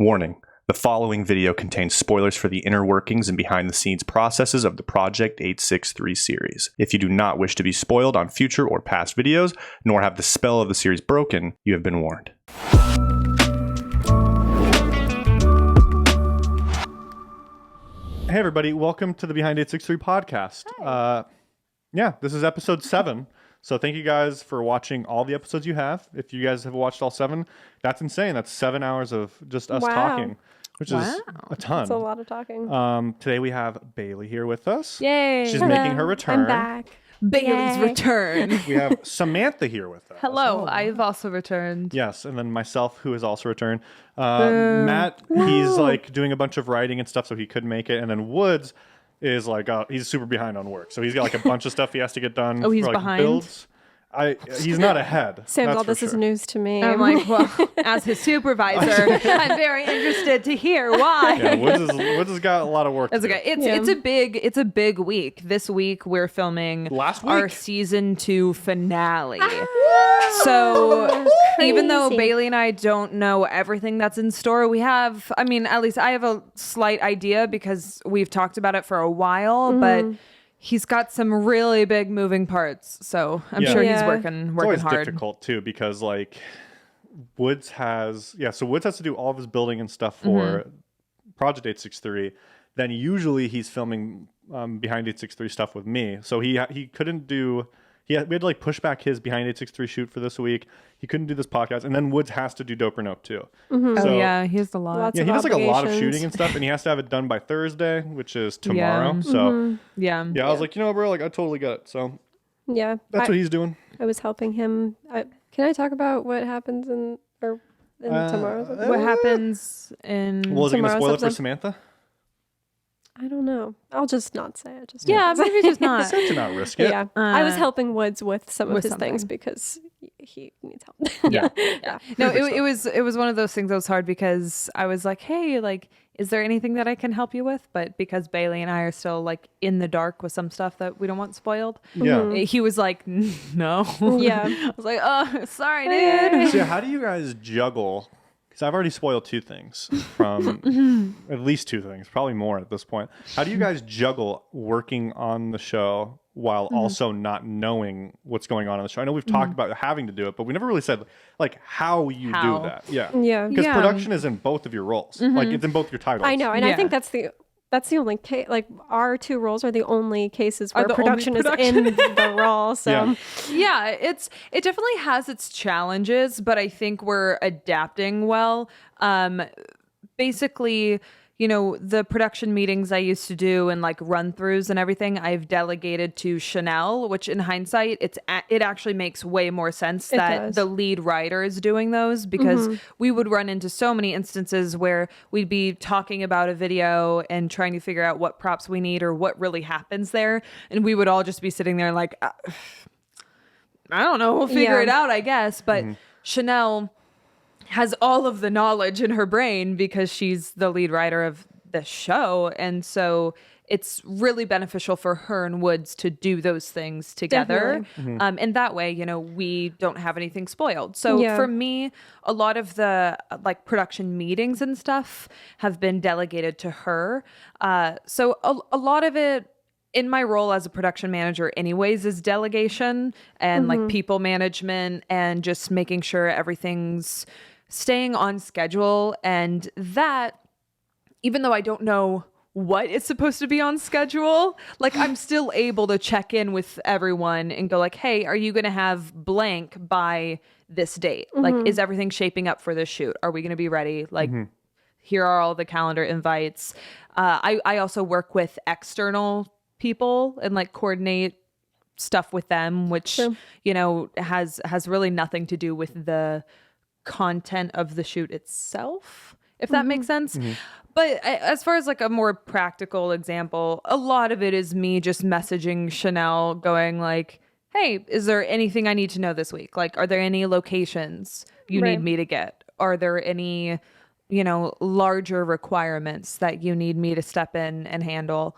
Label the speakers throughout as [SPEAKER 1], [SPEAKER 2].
[SPEAKER 1] Warning. The following video contains spoilers for the inner workings and behind-the-scenes processes of the Project 863 series. If you do not wish to be spoiled on future or past videos, nor have the spell of the series broken, you have been warned. Hey everybody, welcome to the Behind 863 podcast. This is episode 7. So thank you guys for watching all the episodes you have. If you guys have watched all 7, that's insane. That's 7 hours of just us talking, which is a ton.
[SPEAKER 2] That's a lot of talking.
[SPEAKER 1] Today we have Bailey here with us.
[SPEAKER 3] Yay.
[SPEAKER 1] She's
[SPEAKER 2] Hello,
[SPEAKER 1] making her return.
[SPEAKER 2] I'm back.
[SPEAKER 3] Bailey's
[SPEAKER 2] Yay.
[SPEAKER 3] return.
[SPEAKER 1] We have Samantha here with us.
[SPEAKER 3] Hello, I've also returned.
[SPEAKER 1] Yes, and then myself, who has also returned. Matt, he's like doing a bunch of writing and stuff, so he couldn't make it. And then Woods is like, he's super behind on work. So he's got like a bunch of stuff he has to get done.
[SPEAKER 3] Oh, he's
[SPEAKER 1] for, like,
[SPEAKER 3] behind?
[SPEAKER 1] builds. He's not ahead.
[SPEAKER 2] Sam's all
[SPEAKER 1] that's
[SPEAKER 2] this
[SPEAKER 1] for
[SPEAKER 2] is
[SPEAKER 1] sure.
[SPEAKER 2] news to me.
[SPEAKER 3] I'm like, well, as his supervisor, I'm very interested to hear why.
[SPEAKER 1] Yeah, Woods has got a lot of work.
[SPEAKER 3] That's
[SPEAKER 1] to do.
[SPEAKER 3] okay. It's a big week. This week we're filming
[SPEAKER 1] Last
[SPEAKER 3] our
[SPEAKER 1] week?
[SPEAKER 3] season 2 finale. So even though
[SPEAKER 2] Crazy.
[SPEAKER 3] Bailey and I don't know everything that's in store, at least I have a slight idea because we've talked about it for a while, but he's got some really big moving parts. So I'm
[SPEAKER 1] Yeah.
[SPEAKER 3] sure
[SPEAKER 2] Yeah.
[SPEAKER 3] he's working
[SPEAKER 1] It's always
[SPEAKER 3] hard.
[SPEAKER 1] difficult too because like Woods has to do all of his building and stuff for Project 863. Then usually he's filming behind 863 stuff with me. So he couldn't do. We had to like push back his behind 863 shoot for this week. He couldn't do this podcast, and then Woods has to do Dope or Nope too.
[SPEAKER 3] Oh
[SPEAKER 1] So,
[SPEAKER 3] yeah, he has a lot.
[SPEAKER 2] Lots
[SPEAKER 1] yeah,
[SPEAKER 2] of
[SPEAKER 1] he does like a lot of
[SPEAKER 2] obligations.
[SPEAKER 1] shooting and stuff, and he has to have it done by Thursday, which is tomorrow.
[SPEAKER 3] Yeah.
[SPEAKER 1] So
[SPEAKER 3] Yeah.
[SPEAKER 1] yeah, I was like, bro, like I totally get it. So
[SPEAKER 2] Yeah,
[SPEAKER 1] that's what he's doing.
[SPEAKER 2] I was helping him. Can I talk about what happens in tomorrow's episode?
[SPEAKER 3] What happens in?
[SPEAKER 1] Well, is he going to
[SPEAKER 2] tomorrow's
[SPEAKER 1] spoil it for
[SPEAKER 2] episode?
[SPEAKER 1] Samantha?
[SPEAKER 2] I don't know. I'll just not say it. Just
[SPEAKER 3] Yeah, maybe just not.
[SPEAKER 1] Said to not risk it.
[SPEAKER 2] Yeah, I was helping Woods with some of
[SPEAKER 3] with
[SPEAKER 2] his things
[SPEAKER 3] something.
[SPEAKER 2] because he needs help.
[SPEAKER 1] Yeah.
[SPEAKER 3] No, it was one of those things that was hard because I was like, hey, like, is there anything that I can help you with? But because Bailey and I are still like in the dark with some stuff that we don't want spoiled,
[SPEAKER 1] Yeah.
[SPEAKER 3] he was like, no.
[SPEAKER 2] Yeah.
[SPEAKER 3] I was like, oh, sorry, dude.
[SPEAKER 1] So how do you guys juggle? Because I've already spoiled 2 things from at least 2 things, probably more at this point. How do you guys juggle working on the show while also not knowing what's going on the show? I know we've talked about having to do it, but we never really said like how you
[SPEAKER 3] How.
[SPEAKER 1] do that. Yeah.
[SPEAKER 2] Yeah.
[SPEAKER 1] Because
[SPEAKER 3] Yeah.
[SPEAKER 1] production is in both of your roles. Like it's in both your titles.
[SPEAKER 2] I know, and
[SPEAKER 3] Yeah.
[SPEAKER 2] I think that's the only case. Like our 2 roles are the only cases
[SPEAKER 3] Are
[SPEAKER 2] where
[SPEAKER 3] the only
[SPEAKER 2] production is in the role. So
[SPEAKER 1] Yeah.
[SPEAKER 3] Yeah, it definitely has its challenges, but I think we're adapting well. Basically, the production meetings I used to do and like run throughs and everything, I've delegated to Chanel, which in hindsight, it actually makes way more sense
[SPEAKER 2] It
[SPEAKER 3] that
[SPEAKER 2] does.
[SPEAKER 3] the lead writer is doing those because we would run into so many instances where we'd be talking about a video and trying to figure out what props we need or what really happens there. And we would all just be sitting there like, I don't know, we'll figure
[SPEAKER 2] Yeah.
[SPEAKER 3] it out, I guess. But Chanel has all of the knowledge in her brain because she's the lead writer of the show. And so it's really beneficial for her and Woods to do those things together. And that way, we don't have anything spoiled. So
[SPEAKER 2] Yeah.
[SPEAKER 3] for me, a lot of the like production meetings and stuff have been delegated to her. So a lot of it in my role as a production manager anyways is delegation and like people management and just making sure everything's staying on schedule. And that, even though I don't know what is supposed to be on schedule, like I'm still able to check in with everyone and go like, hey, are you going to have blank by this date? Like, is everything shaping up for this shoot? Are we going to be ready? Like, here are all the calendar invites. I also work with external people and like coordinate stuff with them, which,
[SPEAKER 2] Sure.
[SPEAKER 3] has really nothing to do with the content of the shoot itself, if that makes sense. But as far as like a more practical example, a lot of it is me just messaging Chanel going like, hey, is there anything I need to know this week? Like, are there any locations you
[SPEAKER 2] Right.
[SPEAKER 3] need me to get? Are there any, larger requirements that you need me to step in and handle?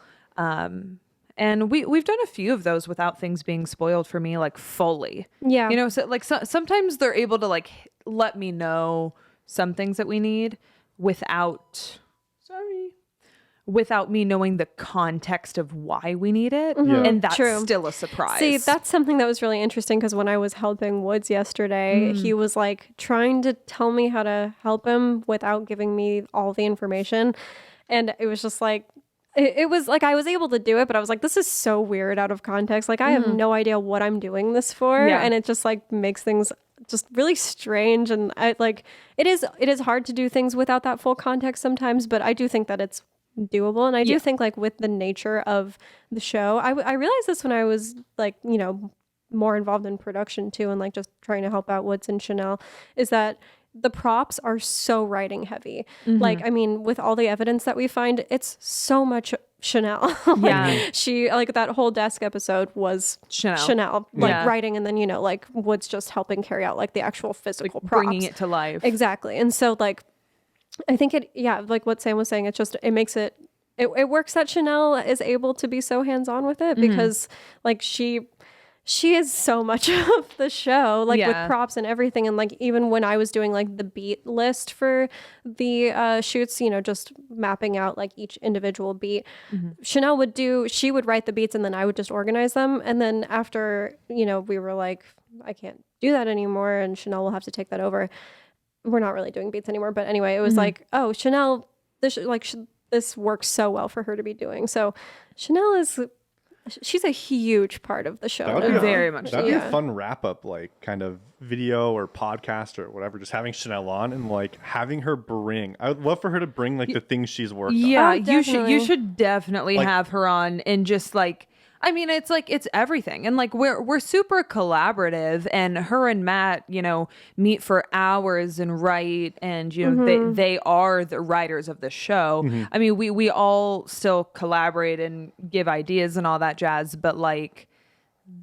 [SPEAKER 3] And we've done a few of those without things being spoiled for me, like fully.
[SPEAKER 2] Yeah.
[SPEAKER 3] So like sometimes they're able to like let me know some things that we need. without me knowing the context of why we need it.
[SPEAKER 1] Yeah.
[SPEAKER 3] And that's
[SPEAKER 2] True.
[SPEAKER 3] still a surprise.
[SPEAKER 2] See, that's something that was really interesting because when I was helping Woods yesterday, he was like trying to tell me how to help him without giving me all the information. And it was just like, it was like I was able to do it, but I was like, this is so weird out of context. Like, I have no idea what I'm doing this for.
[SPEAKER 3] Yeah.
[SPEAKER 2] And it just like makes things just really strange. And I like, it is hard to do things without that full context sometimes, but I do think that it's doable. And I do think like with the nature of the show, I realized this when I was like, you know, more involved in production too, and like just trying to help out Woods and Chanel, is that the props are so writing heavy. Like, I mean, with all the evidence that we find, it's so much Chanel. Like,
[SPEAKER 3] Yeah.
[SPEAKER 2] she like that whole desk episode was
[SPEAKER 3] Chanel.
[SPEAKER 2] like
[SPEAKER 3] Yeah.
[SPEAKER 2] writing, and then, you know, like Woods just helping carry out like the actual physical props.
[SPEAKER 3] Bringing it to life.
[SPEAKER 2] Exactly. And so like I think like what Sam was saying, it makes it works that Chanel is able to be so hands-on with it because like she is so much of the show, like with props and everything. And like even when I was doing like the beat list for the shoots, you know, just mapping out like each individual beat, Chanel she would write the beats and then I would just organize them. And then after, you know, we were like, I can't do that anymore and Chanel will have to take that over. We're not really doing beats anymore, but anyway, it was like, oh, Chanel, this works so well for her to be doing. So Chanel she's a huge part of the show.
[SPEAKER 1] That would be
[SPEAKER 2] now.
[SPEAKER 3] Very much
[SPEAKER 1] That'd
[SPEAKER 3] so.
[SPEAKER 1] be
[SPEAKER 2] Yeah.
[SPEAKER 1] a fun wrap up, like kind of video or podcast or whatever. Just having Chanel on and like having her bring. I would love for her to bring like the things she's worked on.
[SPEAKER 3] Yeah,
[SPEAKER 2] Oh,
[SPEAKER 3] you
[SPEAKER 2] definitely.
[SPEAKER 3] should definitely
[SPEAKER 1] Like-
[SPEAKER 3] have her on and just like, I mean, it's like it's everything, and like we're super collaborative, and her and Matt, you know, meet for hours and write, and you know they are the writers of the show. I mean, we all still collaborate and give ideas and all that jazz, but like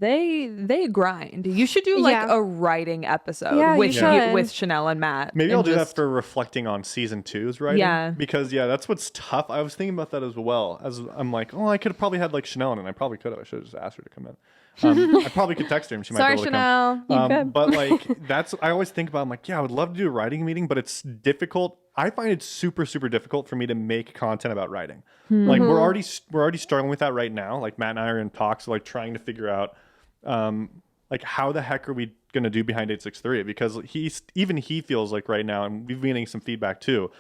[SPEAKER 3] they grind. You should do like
[SPEAKER 2] Yeah.
[SPEAKER 3] a writing episode
[SPEAKER 2] Yeah, you
[SPEAKER 3] with
[SPEAKER 2] should.
[SPEAKER 3] with Chanel and Matt.
[SPEAKER 1] Maybe
[SPEAKER 3] and
[SPEAKER 1] I'll do that
[SPEAKER 3] just-
[SPEAKER 1] for reflecting on season 2's writing.
[SPEAKER 3] Yeah.
[SPEAKER 1] Because that's what's tough. I was thinking about that as well. As I'm like, oh, I could have probably had like Chanel in, and I probably could have. I should have just asked her to come in. I probably could text her and she might
[SPEAKER 3] Sorry,
[SPEAKER 1] be able to come.
[SPEAKER 3] Chanel.
[SPEAKER 2] could.
[SPEAKER 1] But like I always think about. I'm like, yeah, I would love to do a writing meeting, but it's difficult. I find it super difficult for me to make content about writing. Like we're already struggling with that right now. Like Matt and I are in talks, like trying to figure out, like how the heck are we going to do Behind 863? Because he feels like right now, and we've been getting some feedback too,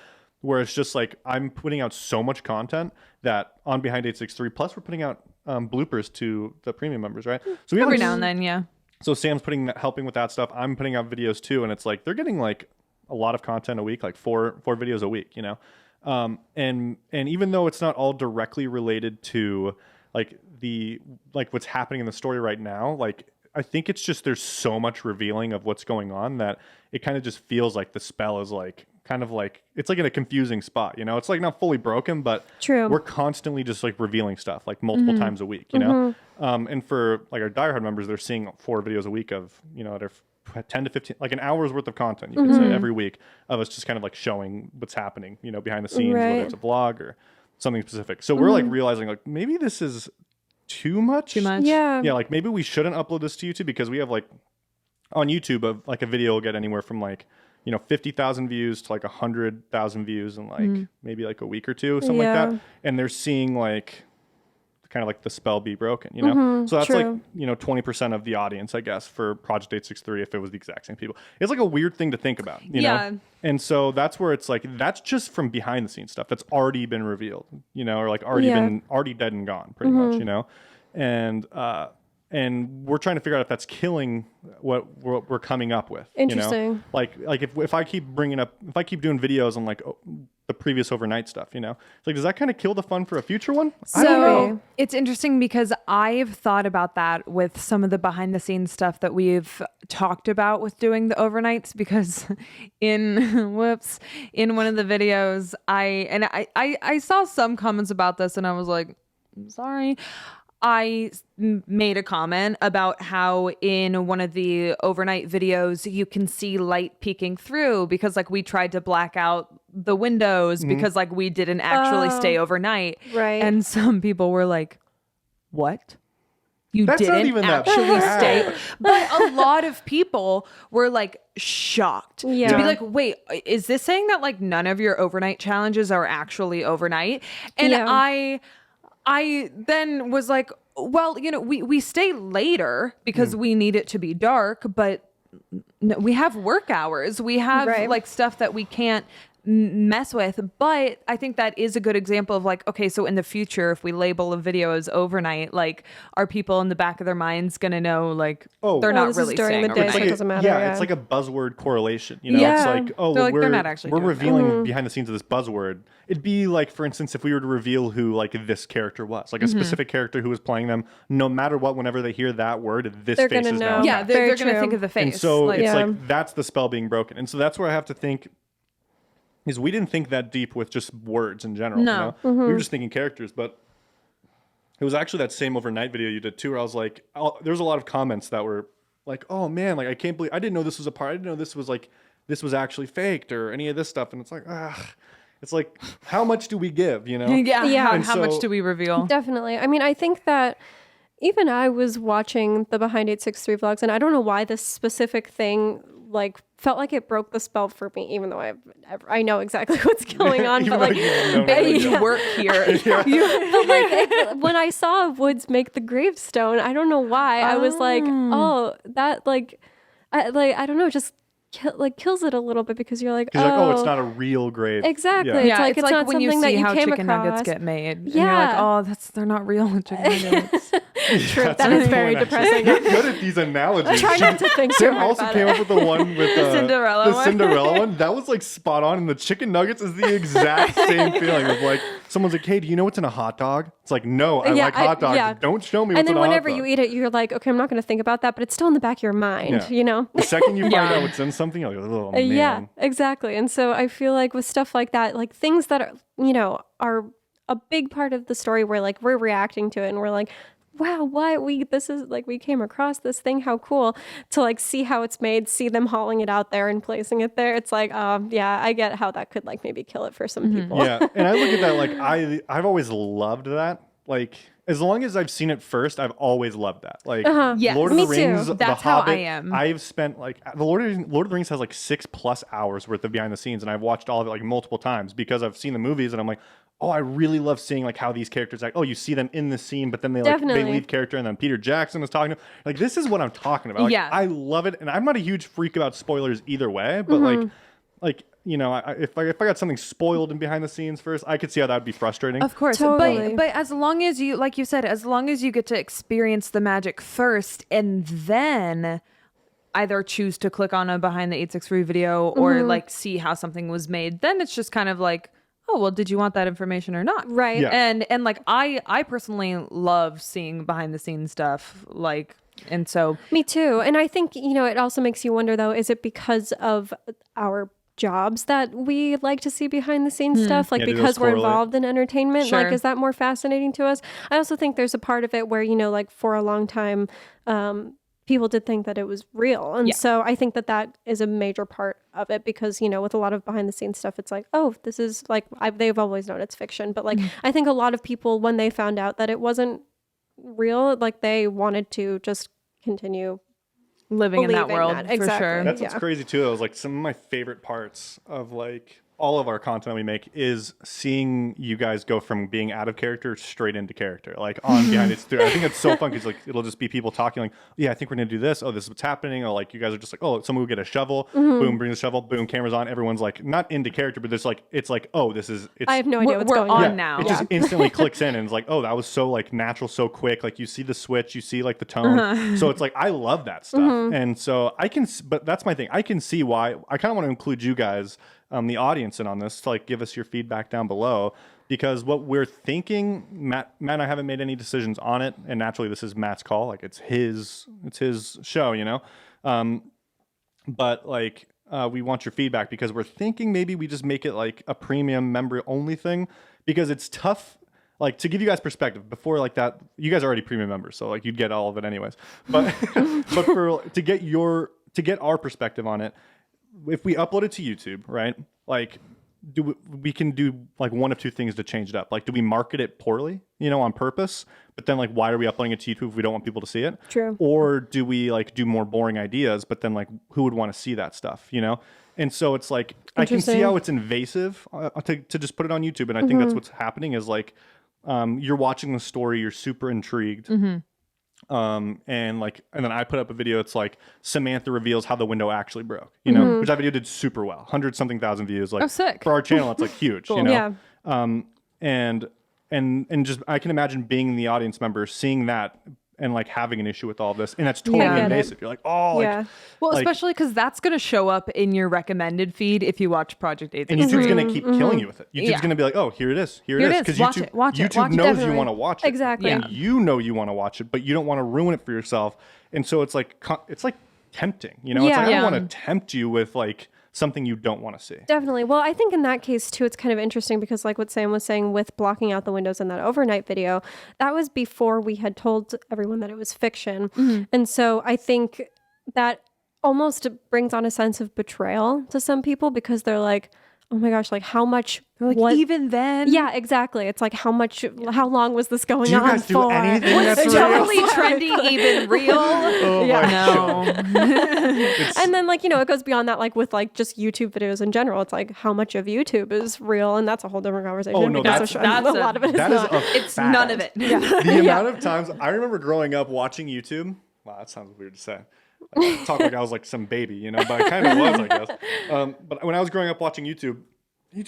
[SPEAKER 1] where it's just like I'm putting out so much content that on Behind 863. Plus we're putting out bloopers to the premium members, right? So we have
[SPEAKER 3] Every
[SPEAKER 1] like,
[SPEAKER 3] now and then, yeah.
[SPEAKER 1] So Sam's helping with that stuff. I'm putting out videos too, and it's like they're getting like a lot of content a week, like four videos a week, you know. And even though it's not all directly related to like what's happening in the story right now, like I think it's just there's so much revealing of what's going on that it kind of just feels like the spell is like kind of like it's like in a confusing spot, you know. It's like not fully broken, but
[SPEAKER 2] True.
[SPEAKER 1] we're constantly just like revealing stuff like multiple times a week, you know. And for like our diehard members, they're seeing 4 videos a week of, you know, they're 10 to 15, like an hour's worth of content, you could say, every week of us just kind of like showing what's happening, you know, behind the scenes,
[SPEAKER 2] Right.
[SPEAKER 1] whether it's a vlog or something specific. So we're like realizing like maybe this is too much.
[SPEAKER 3] Too much.
[SPEAKER 2] Yeah.
[SPEAKER 1] Yeah, like maybe we shouldn't upload this to YouTube because we have like on YouTube like a video will get anywhere from like, you know, 50,000 views to like 100,000 views in like maybe like a week or two, something
[SPEAKER 2] Yeah.
[SPEAKER 1] like that. And they're seeing like kind of like the spell be broken, you know? So that's like,
[SPEAKER 2] true.
[SPEAKER 1] you know, 20% of the audience, I guess, for Project 863 if it was the exact same people. It's like a weird thing to think about, you
[SPEAKER 3] Yeah.
[SPEAKER 1] know? And so that's where it's like, that's just from behind the scenes stuff that's already been revealed, you know, or like already dead and gone pretty much, you know? And we're trying to figure out if that's killing what we're coming up with. You know?
[SPEAKER 2] Interesting.
[SPEAKER 1] Like if I keep doing videos on like the previous overnight stuff, you know, it's like, does that kind of kill the fun for a future one? I don't know.
[SPEAKER 2] So
[SPEAKER 3] It's interesting because I've thought about that with some of the behind the scenes stuff that we've talked about with doing the overnights, because in one of the videos I saw some comments about this and I was like, I'm sorry. I made a comment about how in one of the overnight videos you can see light peeking through because like we tried to black out the windows because like we didn't actually stay overnight.
[SPEAKER 2] Right.
[SPEAKER 3] And some people were like, what? you
[SPEAKER 1] That's not
[SPEAKER 3] didn't
[SPEAKER 1] even that
[SPEAKER 3] actually
[SPEAKER 1] bad.
[SPEAKER 3] stay. But a lot of people were like shocked to
[SPEAKER 2] Yeah.
[SPEAKER 3] be like, wait, is this saying that like none of your overnight challenges are actually overnight? And
[SPEAKER 2] Yeah.
[SPEAKER 3] I then was like, well, you know, we stay later because we need it to be dark, but no, we have work hours. We have
[SPEAKER 2] Right.
[SPEAKER 3] like stuff that we can't mess with. But I think that is a good example of like, okay, so in the future, if we label a video as overnight, like, are people in the back of their minds gonna know like
[SPEAKER 1] Oh.
[SPEAKER 3] they're
[SPEAKER 1] Oh,
[SPEAKER 3] not
[SPEAKER 2] this is
[SPEAKER 3] really
[SPEAKER 2] during
[SPEAKER 3] saying
[SPEAKER 2] the day,
[SPEAKER 3] overnight?
[SPEAKER 2] so it doesn't matter,
[SPEAKER 1] Yeah,
[SPEAKER 2] yeah.
[SPEAKER 1] it's like a buzzword correlation. You know,
[SPEAKER 2] Yeah.
[SPEAKER 1] it's like, oh,
[SPEAKER 3] They're
[SPEAKER 1] well,
[SPEAKER 3] like, they're not actually
[SPEAKER 1] we're
[SPEAKER 3] doing that.
[SPEAKER 1] revealing behind the scenes of this buzzword. It'd be like, for instance, if we were to reveal who like this character was, like a specific character who was playing them. No matter what, whenever they hear that word, this
[SPEAKER 2] They're
[SPEAKER 1] face
[SPEAKER 2] gonna
[SPEAKER 1] is
[SPEAKER 2] know.
[SPEAKER 1] now.
[SPEAKER 3] Yeah,
[SPEAKER 1] attached.
[SPEAKER 3] they're
[SPEAKER 2] Very
[SPEAKER 3] gonna
[SPEAKER 2] true.
[SPEAKER 3] think of the face.
[SPEAKER 1] And so
[SPEAKER 3] like,
[SPEAKER 1] it's
[SPEAKER 2] Yeah.
[SPEAKER 1] like that's the spell being broken. And so that's where I have to think is we didn't think that deep with just words in general.
[SPEAKER 3] No.
[SPEAKER 1] You know?
[SPEAKER 2] Mm-hmm.
[SPEAKER 1] We were just thinking characters, but it was actually that same overnight video you did too, where I was like, there was a lot of comments that were like, oh man, like I can't believe I didn't know this was a part. I didn't know this was like this was actually faked or any of this stuff. And it's like, it's like, how much do we give? You know?
[SPEAKER 3] yeah,
[SPEAKER 2] Yeah.
[SPEAKER 3] How,
[SPEAKER 2] And
[SPEAKER 3] how much
[SPEAKER 1] so-
[SPEAKER 3] do we reveal?
[SPEAKER 2] Definitely. I mean, I think that even I was watching the Behind 863 vlogs, and I don't know why this specific thing like felt like it broke the spell for me, even though I know exactly what's going on.
[SPEAKER 1] Even
[SPEAKER 2] but
[SPEAKER 1] though
[SPEAKER 2] like,
[SPEAKER 1] you've known
[SPEAKER 3] Baby,
[SPEAKER 1] it.
[SPEAKER 3] you work here.
[SPEAKER 2] but like when I saw Woods make the gravestone, I don't know why I was like, oh, that like I don't know, just kills it a little bit because you're like,
[SPEAKER 1] He's like, oh, it's not a real grave.
[SPEAKER 2] Exactly.
[SPEAKER 1] Yeah.
[SPEAKER 2] It's
[SPEAKER 3] Yeah,
[SPEAKER 2] like it's not
[SPEAKER 3] when you
[SPEAKER 2] something that
[SPEAKER 3] see
[SPEAKER 2] you
[SPEAKER 3] how
[SPEAKER 2] came
[SPEAKER 3] chicken nuggets
[SPEAKER 2] across.
[SPEAKER 3] get made. And you're like,
[SPEAKER 2] Yeah.
[SPEAKER 3] oh, they're not real chicken nuggets.
[SPEAKER 2] True.
[SPEAKER 1] That's
[SPEAKER 2] That
[SPEAKER 1] a
[SPEAKER 2] is
[SPEAKER 1] good
[SPEAKER 2] very
[SPEAKER 1] one, actually.
[SPEAKER 2] depressing.
[SPEAKER 1] You're good at these analogies.
[SPEAKER 2] Try not to think too
[SPEAKER 1] Sam
[SPEAKER 2] hard
[SPEAKER 1] also
[SPEAKER 2] about
[SPEAKER 1] came
[SPEAKER 2] it.
[SPEAKER 1] up with the one with
[SPEAKER 3] Cinderella
[SPEAKER 1] the
[SPEAKER 3] one.
[SPEAKER 1] Cinderella one. That was like spot on. And the chicken nuggets is the exact same feeling of like someone's like, hey, do you know what's in a hot dog? It's like, no, I
[SPEAKER 2] Yeah,
[SPEAKER 1] like hot dogs.
[SPEAKER 2] yeah.
[SPEAKER 1] Don't show me what's
[SPEAKER 2] And
[SPEAKER 1] in
[SPEAKER 2] then
[SPEAKER 1] a hot
[SPEAKER 2] whenever
[SPEAKER 1] dog.
[SPEAKER 2] you eat it, you're like, okay, I'm not going to think about that, but it's still in the back of your mind,
[SPEAKER 1] Yeah.
[SPEAKER 2] you know?
[SPEAKER 1] The second you find
[SPEAKER 3] Yeah.
[SPEAKER 1] out what's in something, you're like, oh man.
[SPEAKER 2] Yeah, exactly. And so I feel like with stuff like that, like things that are, you know, are a big part of the story where like we're reacting to it and we're like, wow, this is like, we came across this thing, how cool, to like see how it's made, see them hauling it out there and placing it there. It's like, yeah, I get how that could like maybe kill it for some people.
[SPEAKER 1] Yeah, and I look at that like I've always loved that. Like as long as I've seen it first, I've always loved that. Like
[SPEAKER 3] Yes.
[SPEAKER 1] Lord of
[SPEAKER 2] Me
[SPEAKER 1] the
[SPEAKER 2] too.
[SPEAKER 1] Rings, The
[SPEAKER 3] That's how I
[SPEAKER 1] Hobbit.
[SPEAKER 3] am.
[SPEAKER 1] I've spent like the Lord of the Rings has like 6+ hours worth of behind the scenes, and I've watched all of it like multiple times because I've seen the movies, and I'm like, oh, I really love seeing like how these characters act. Oh, you see them in the scene, but then they
[SPEAKER 2] Definitely.
[SPEAKER 1] leave character, and then Peter Jackson is talking to like this is what I'm talking about. Like,
[SPEAKER 3] Yeah.
[SPEAKER 1] I love it, and I'm not a huge freak about spoilers either way, but
[SPEAKER 2] Mm-hmm.
[SPEAKER 1] like you know, if I got something spoiled in behind the scenes first, I could see how that would be frustrating.
[SPEAKER 3] Of course.
[SPEAKER 2] Totally.
[SPEAKER 3] But as long as you, like you said, as long as you get to experience the magic first and then either choose to click on a behind the 863 video or like see how something was made, then it's just kind of like, oh, well, did you want that information or not?
[SPEAKER 2] Right.
[SPEAKER 1] Yeah.
[SPEAKER 3] And like I personally love seeing behind the scenes stuff, like, and so
[SPEAKER 2] Me too. And I think, you know, it also makes you wonder though, is it because of our jobs that we like to see behind the scenes stuff? Like
[SPEAKER 1] Yeah, do those
[SPEAKER 2] because we're
[SPEAKER 1] correlate?
[SPEAKER 2] involved in entertainment?
[SPEAKER 3] Sure.
[SPEAKER 2] Like, is that more fascinating to us? I also think there's a part of it where, you know, like for a long time, people did think that it was real. And
[SPEAKER 3] Yeah.
[SPEAKER 2] so I think that is a major part of it because, you know, with a lot of behind the scenes stuff, it's like, oh, this is like, they've always known it's fiction. But like, I think a lot of people, when they found out that it wasn't real, like they wanted to just continue
[SPEAKER 3] living in that
[SPEAKER 2] believe in
[SPEAKER 3] world
[SPEAKER 2] that.
[SPEAKER 3] for
[SPEAKER 2] Exactly.
[SPEAKER 3] sure.
[SPEAKER 1] That's what's
[SPEAKER 2] Yeah.
[SPEAKER 1] crazy too. Though, is like some of my favorite parts of like all of our content we make is seeing you guys go from being out of character straight into character, like on behind it. I think it's so fun because like it'll just be people talking like, yeah, I think we're gonna do this. Oh, this is what's happening. Or like you guys are just like, oh, someone will get a shovel, boom, bring the shovel, boom, cameras on. Everyone's like not into character, but it's like, oh, this is it's.
[SPEAKER 2] I have no idea
[SPEAKER 3] We're-
[SPEAKER 2] what's
[SPEAKER 3] we're
[SPEAKER 2] going
[SPEAKER 3] on
[SPEAKER 2] on.
[SPEAKER 3] now.
[SPEAKER 1] It just instantly clicks in and it's like, oh, that was so like natural, so quick. Like you see the switch, you see like the tone. So it's like, I love that stuff. And so but that's my thing. I can see why. I kind of want to include you guys, the audience in on this to like give us your feedback down below, because what we're thinking, Matt and I haven't made any decisions on it. And naturally this is Matt's call. Like it's his show, you know? But like, we want your feedback because we're thinking maybe we just make it like a premium member only thing because it's tough. Like to give you guys perspective before like that, you guys are already premium members, so like you'd get all of it anyways. But to get our perspective on it, if we upload it to YouTube, right? Like we can do like one of two things to change it up. Like, do we market it poorly, on purpose? But then like, why are we uploading it to YouTube if we don't want people to see it?
[SPEAKER 2] True.
[SPEAKER 1] Or do we like do more boring ideas, but then like, who would want to see that stuff, And so it's like, I can see how it's invasive to just put it on YouTube. And I think that's what's happening is like, you're watching the story, you're super intrigued. And then I put up a video. It's like Samantha reveals how the window actually broke, which that video did super well, 100-something thousand views. Like,
[SPEAKER 3] sick.
[SPEAKER 1] for our channel, it's like huge,
[SPEAKER 2] Yeah.
[SPEAKER 1] And just I can imagine being the audience member, seeing that, and like having an issue with all this, and that's totally
[SPEAKER 2] Yeah. I get it.
[SPEAKER 1] invasive. You're like, oh,
[SPEAKER 2] Yeah.
[SPEAKER 3] Well,
[SPEAKER 1] like-
[SPEAKER 3] especially because that's going to show up in your recommended feed if you watch Project 8.
[SPEAKER 1] and YouTube's gonna keep killing you with it. YouTube's
[SPEAKER 3] Yeah.
[SPEAKER 1] gonna be like, oh, here it is, here
[SPEAKER 3] Here
[SPEAKER 1] it
[SPEAKER 3] it
[SPEAKER 1] is,
[SPEAKER 3] is.
[SPEAKER 1] because
[SPEAKER 3] Watch
[SPEAKER 1] YouTube,
[SPEAKER 3] it, watch it,
[SPEAKER 1] YouTube
[SPEAKER 3] watch it.
[SPEAKER 1] knows you
[SPEAKER 2] Definitely.
[SPEAKER 1] want to watch it,
[SPEAKER 2] Exactly.
[SPEAKER 1] and you know you want to watch it, but you don't want to ruin it for yourself. And so it's like tempting, It's
[SPEAKER 2] Yeah.
[SPEAKER 1] like I
[SPEAKER 3] Yeah.
[SPEAKER 1] don't want to tempt you with like something you don't want to see.
[SPEAKER 2] Definitely. Well, I think in that case too, it's kind of interesting because like what Sam was saying with blocking out the windows in that overnight video, that was before we had told everyone that it was fiction. And so I think that almost brings on a sense of betrayal to some people because they're like, oh my gosh, like how much
[SPEAKER 3] even then.
[SPEAKER 2] Yeah, exactly. It's like how long was this going
[SPEAKER 1] Do you
[SPEAKER 2] on
[SPEAKER 1] guys do
[SPEAKER 2] for?
[SPEAKER 1] anything
[SPEAKER 3] Was
[SPEAKER 1] that's
[SPEAKER 3] it
[SPEAKER 1] real?
[SPEAKER 3] totally trending even real?
[SPEAKER 1] Oh
[SPEAKER 2] Yeah.
[SPEAKER 1] my
[SPEAKER 3] No.
[SPEAKER 2] And then like, it goes beyond that, like with like just YouTube videos in general. It's like how much of YouTube is real, and that's a whole different conversation.
[SPEAKER 1] Oh, no,
[SPEAKER 2] because
[SPEAKER 1] that's
[SPEAKER 2] a lot of it is
[SPEAKER 1] that is
[SPEAKER 2] not.
[SPEAKER 1] a
[SPEAKER 3] It's
[SPEAKER 1] fact.
[SPEAKER 3] none of it.
[SPEAKER 1] The amount of times I remember growing up watching YouTube. Wow, that sounds weird to say. Like, talk like I was like some baby, but I kind of was, I guess. But when I was growing up watching YouTube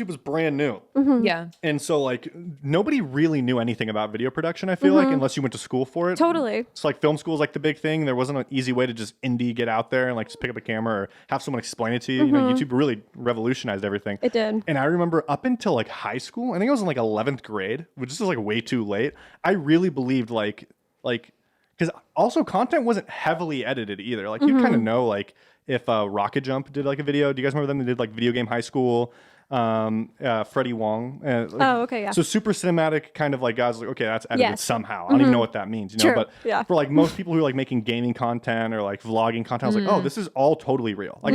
[SPEAKER 1] was brand new.
[SPEAKER 3] Yeah.
[SPEAKER 1] And so like nobody really knew anything about video production, I feel like, unless you went to school for it.
[SPEAKER 2] Totally.
[SPEAKER 1] So like film school is like the big thing. There wasn't an easy way to just get out there and like just pick up a camera or have someone explain it to you. YouTube really revolutionized everything.
[SPEAKER 2] It did.
[SPEAKER 1] And I remember up until like high school, I think I was in like 11th grade, which is like way too late. I really believed like because also content wasn't heavily edited either. Like you kind of know like if Rocket Jump did like a video. Do you guys remember them? They did like Video Game High School. Freddie Wong.
[SPEAKER 2] Oh, okay, yeah.
[SPEAKER 1] So super cinematic kind of like guys like, okay, that's edited
[SPEAKER 2] Yes.
[SPEAKER 1] somehow. I don't even know what that means,
[SPEAKER 2] True.
[SPEAKER 1] But
[SPEAKER 2] Yeah.
[SPEAKER 1] for like most people who are like making gaming content or like vlogging content, I was like, oh, this is all totally real. Like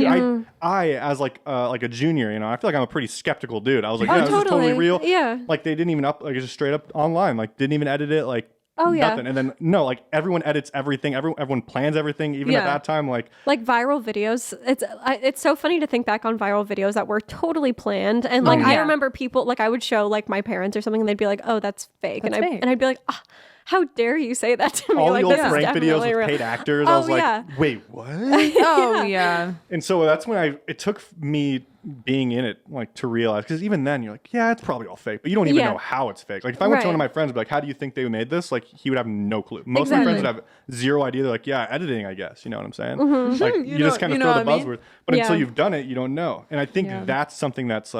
[SPEAKER 1] I as like a junior, I feel like I'm a pretty skeptical dude. I was like, yeah, this is totally real.
[SPEAKER 2] Yeah.
[SPEAKER 1] Like they didn't even like just straight up online, like didn't even edit it, like
[SPEAKER 2] Oh, yeah.
[SPEAKER 1] nothing. And then no, like everyone edits everything. Everyone plans everything. Even at
[SPEAKER 3] Yeah.
[SPEAKER 1] that time, like
[SPEAKER 2] Viral videos. It's so funny to think back on viral videos that were totally planned. And like I
[SPEAKER 3] Yeah.
[SPEAKER 2] remember people like I would show like my parents or something, and they'd be like, "Oh, that's fake,"
[SPEAKER 3] That's
[SPEAKER 2] and
[SPEAKER 3] fake.
[SPEAKER 2] I'd be like, "Ah, how dare you say that to me?"
[SPEAKER 1] all
[SPEAKER 2] like
[SPEAKER 1] the old
[SPEAKER 2] this is
[SPEAKER 1] prank videos
[SPEAKER 2] definitely
[SPEAKER 1] with
[SPEAKER 2] real.
[SPEAKER 1] paid actors. I
[SPEAKER 2] Oh,
[SPEAKER 1] was like,
[SPEAKER 2] yeah.
[SPEAKER 1] wait, what?
[SPEAKER 3] Oh, yeah.
[SPEAKER 1] And so that's when it took me being in it like to realize, because even then you're like, yeah, it's probably all fake, but you don't even
[SPEAKER 2] Yeah.
[SPEAKER 1] know how it's fake. Like if I went to
[SPEAKER 2] Right.
[SPEAKER 1] one of my friends, be like, how do you think they made this? Like he would have no clue. Most of my friends would have zero idea. They're like, yeah, editing, I guess. You know what I'm saying? Like you just kind of throw the buzzword, but
[SPEAKER 2] Yeah.
[SPEAKER 1] until you've done it, you don't know. And I think
[SPEAKER 3] Yeah.
[SPEAKER 1] that's something that's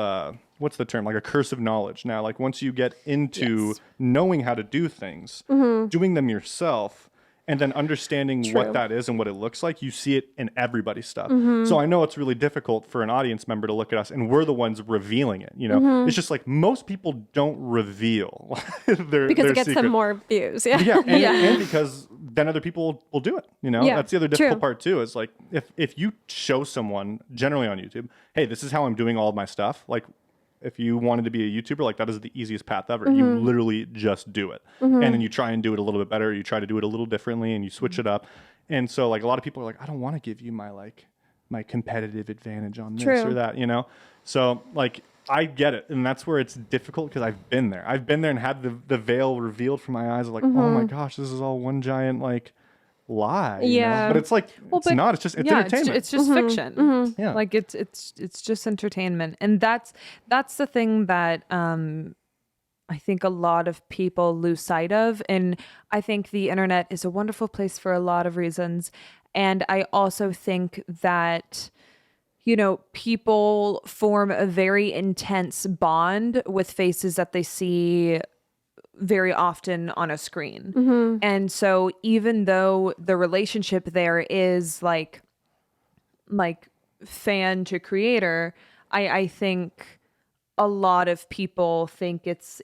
[SPEAKER 1] what's the term? Like a curse of knowledge. Now, like once you get into
[SPEAKER 3] Yes.
[SPEAKER 1] knowing how to do things, doing them yourself, and then understanding
[SPEAKER 2] True.
[SPEAKER 1] what that is and what it looks like, you see it in everybody's stuff. So I know it's really difficult for an audience member to look at us, and we're the ones revealing it. It's just like most people don't reveal their
[SPEAKER 2] because
[SPEAKER 1] their
[SPEAKER 2] it gets
[SPEAKER 1] secret.
[SPEAKER 2] them more views. Yeah.
[SPEAKER 1] Yeah, and because then other people will do it.
[SPEAKER 2] Yeah,
[SPEAKER 1] That's the other difficult
[SPEAKER 2] true.
[SPEAKER 1] part too. Is like if you show someone generally on YouTube, hey, this is how I'm doing all of my stuff. Like if you wanted to be a YouTuber, like that is the easiest path ever. You literally just do it, and then you try and do it a little bit better. You try to do it a little differently, and you switch it up. And so like a lot of people are like, I don't want to give you my competitive advantage on this
[SPEAKER 2] True.
[SPEAKER 1] or that. So like. I get it, and that's where it's difficult because I've been there. I've been there and had the veil revealed from my eyes of like, oh my gosh, this is all one giant like lie.
[SPEAKER 2] Yeah.
[SPEAKER 1] But it's like it's
[SPEAKER 3] but-
[SPEAKER 1] not. It's just it's
[SPEAKER 3] yeah,
[SPEAKER 1] entertainment.
[SPEAKER 3] It's just fiction.
[SPEAKER 1] Yeah.
[SPEAKER 3] Like it's just entertainment, and that's the thing that I think a lot of people lose sight of. And I think the internet is a wonderful place for a lot of reasons. And I also think that people form a very intense bond with faces that they see very often on a screen. And so even though the relationship there is like fan to creator, I think a lot of people think it's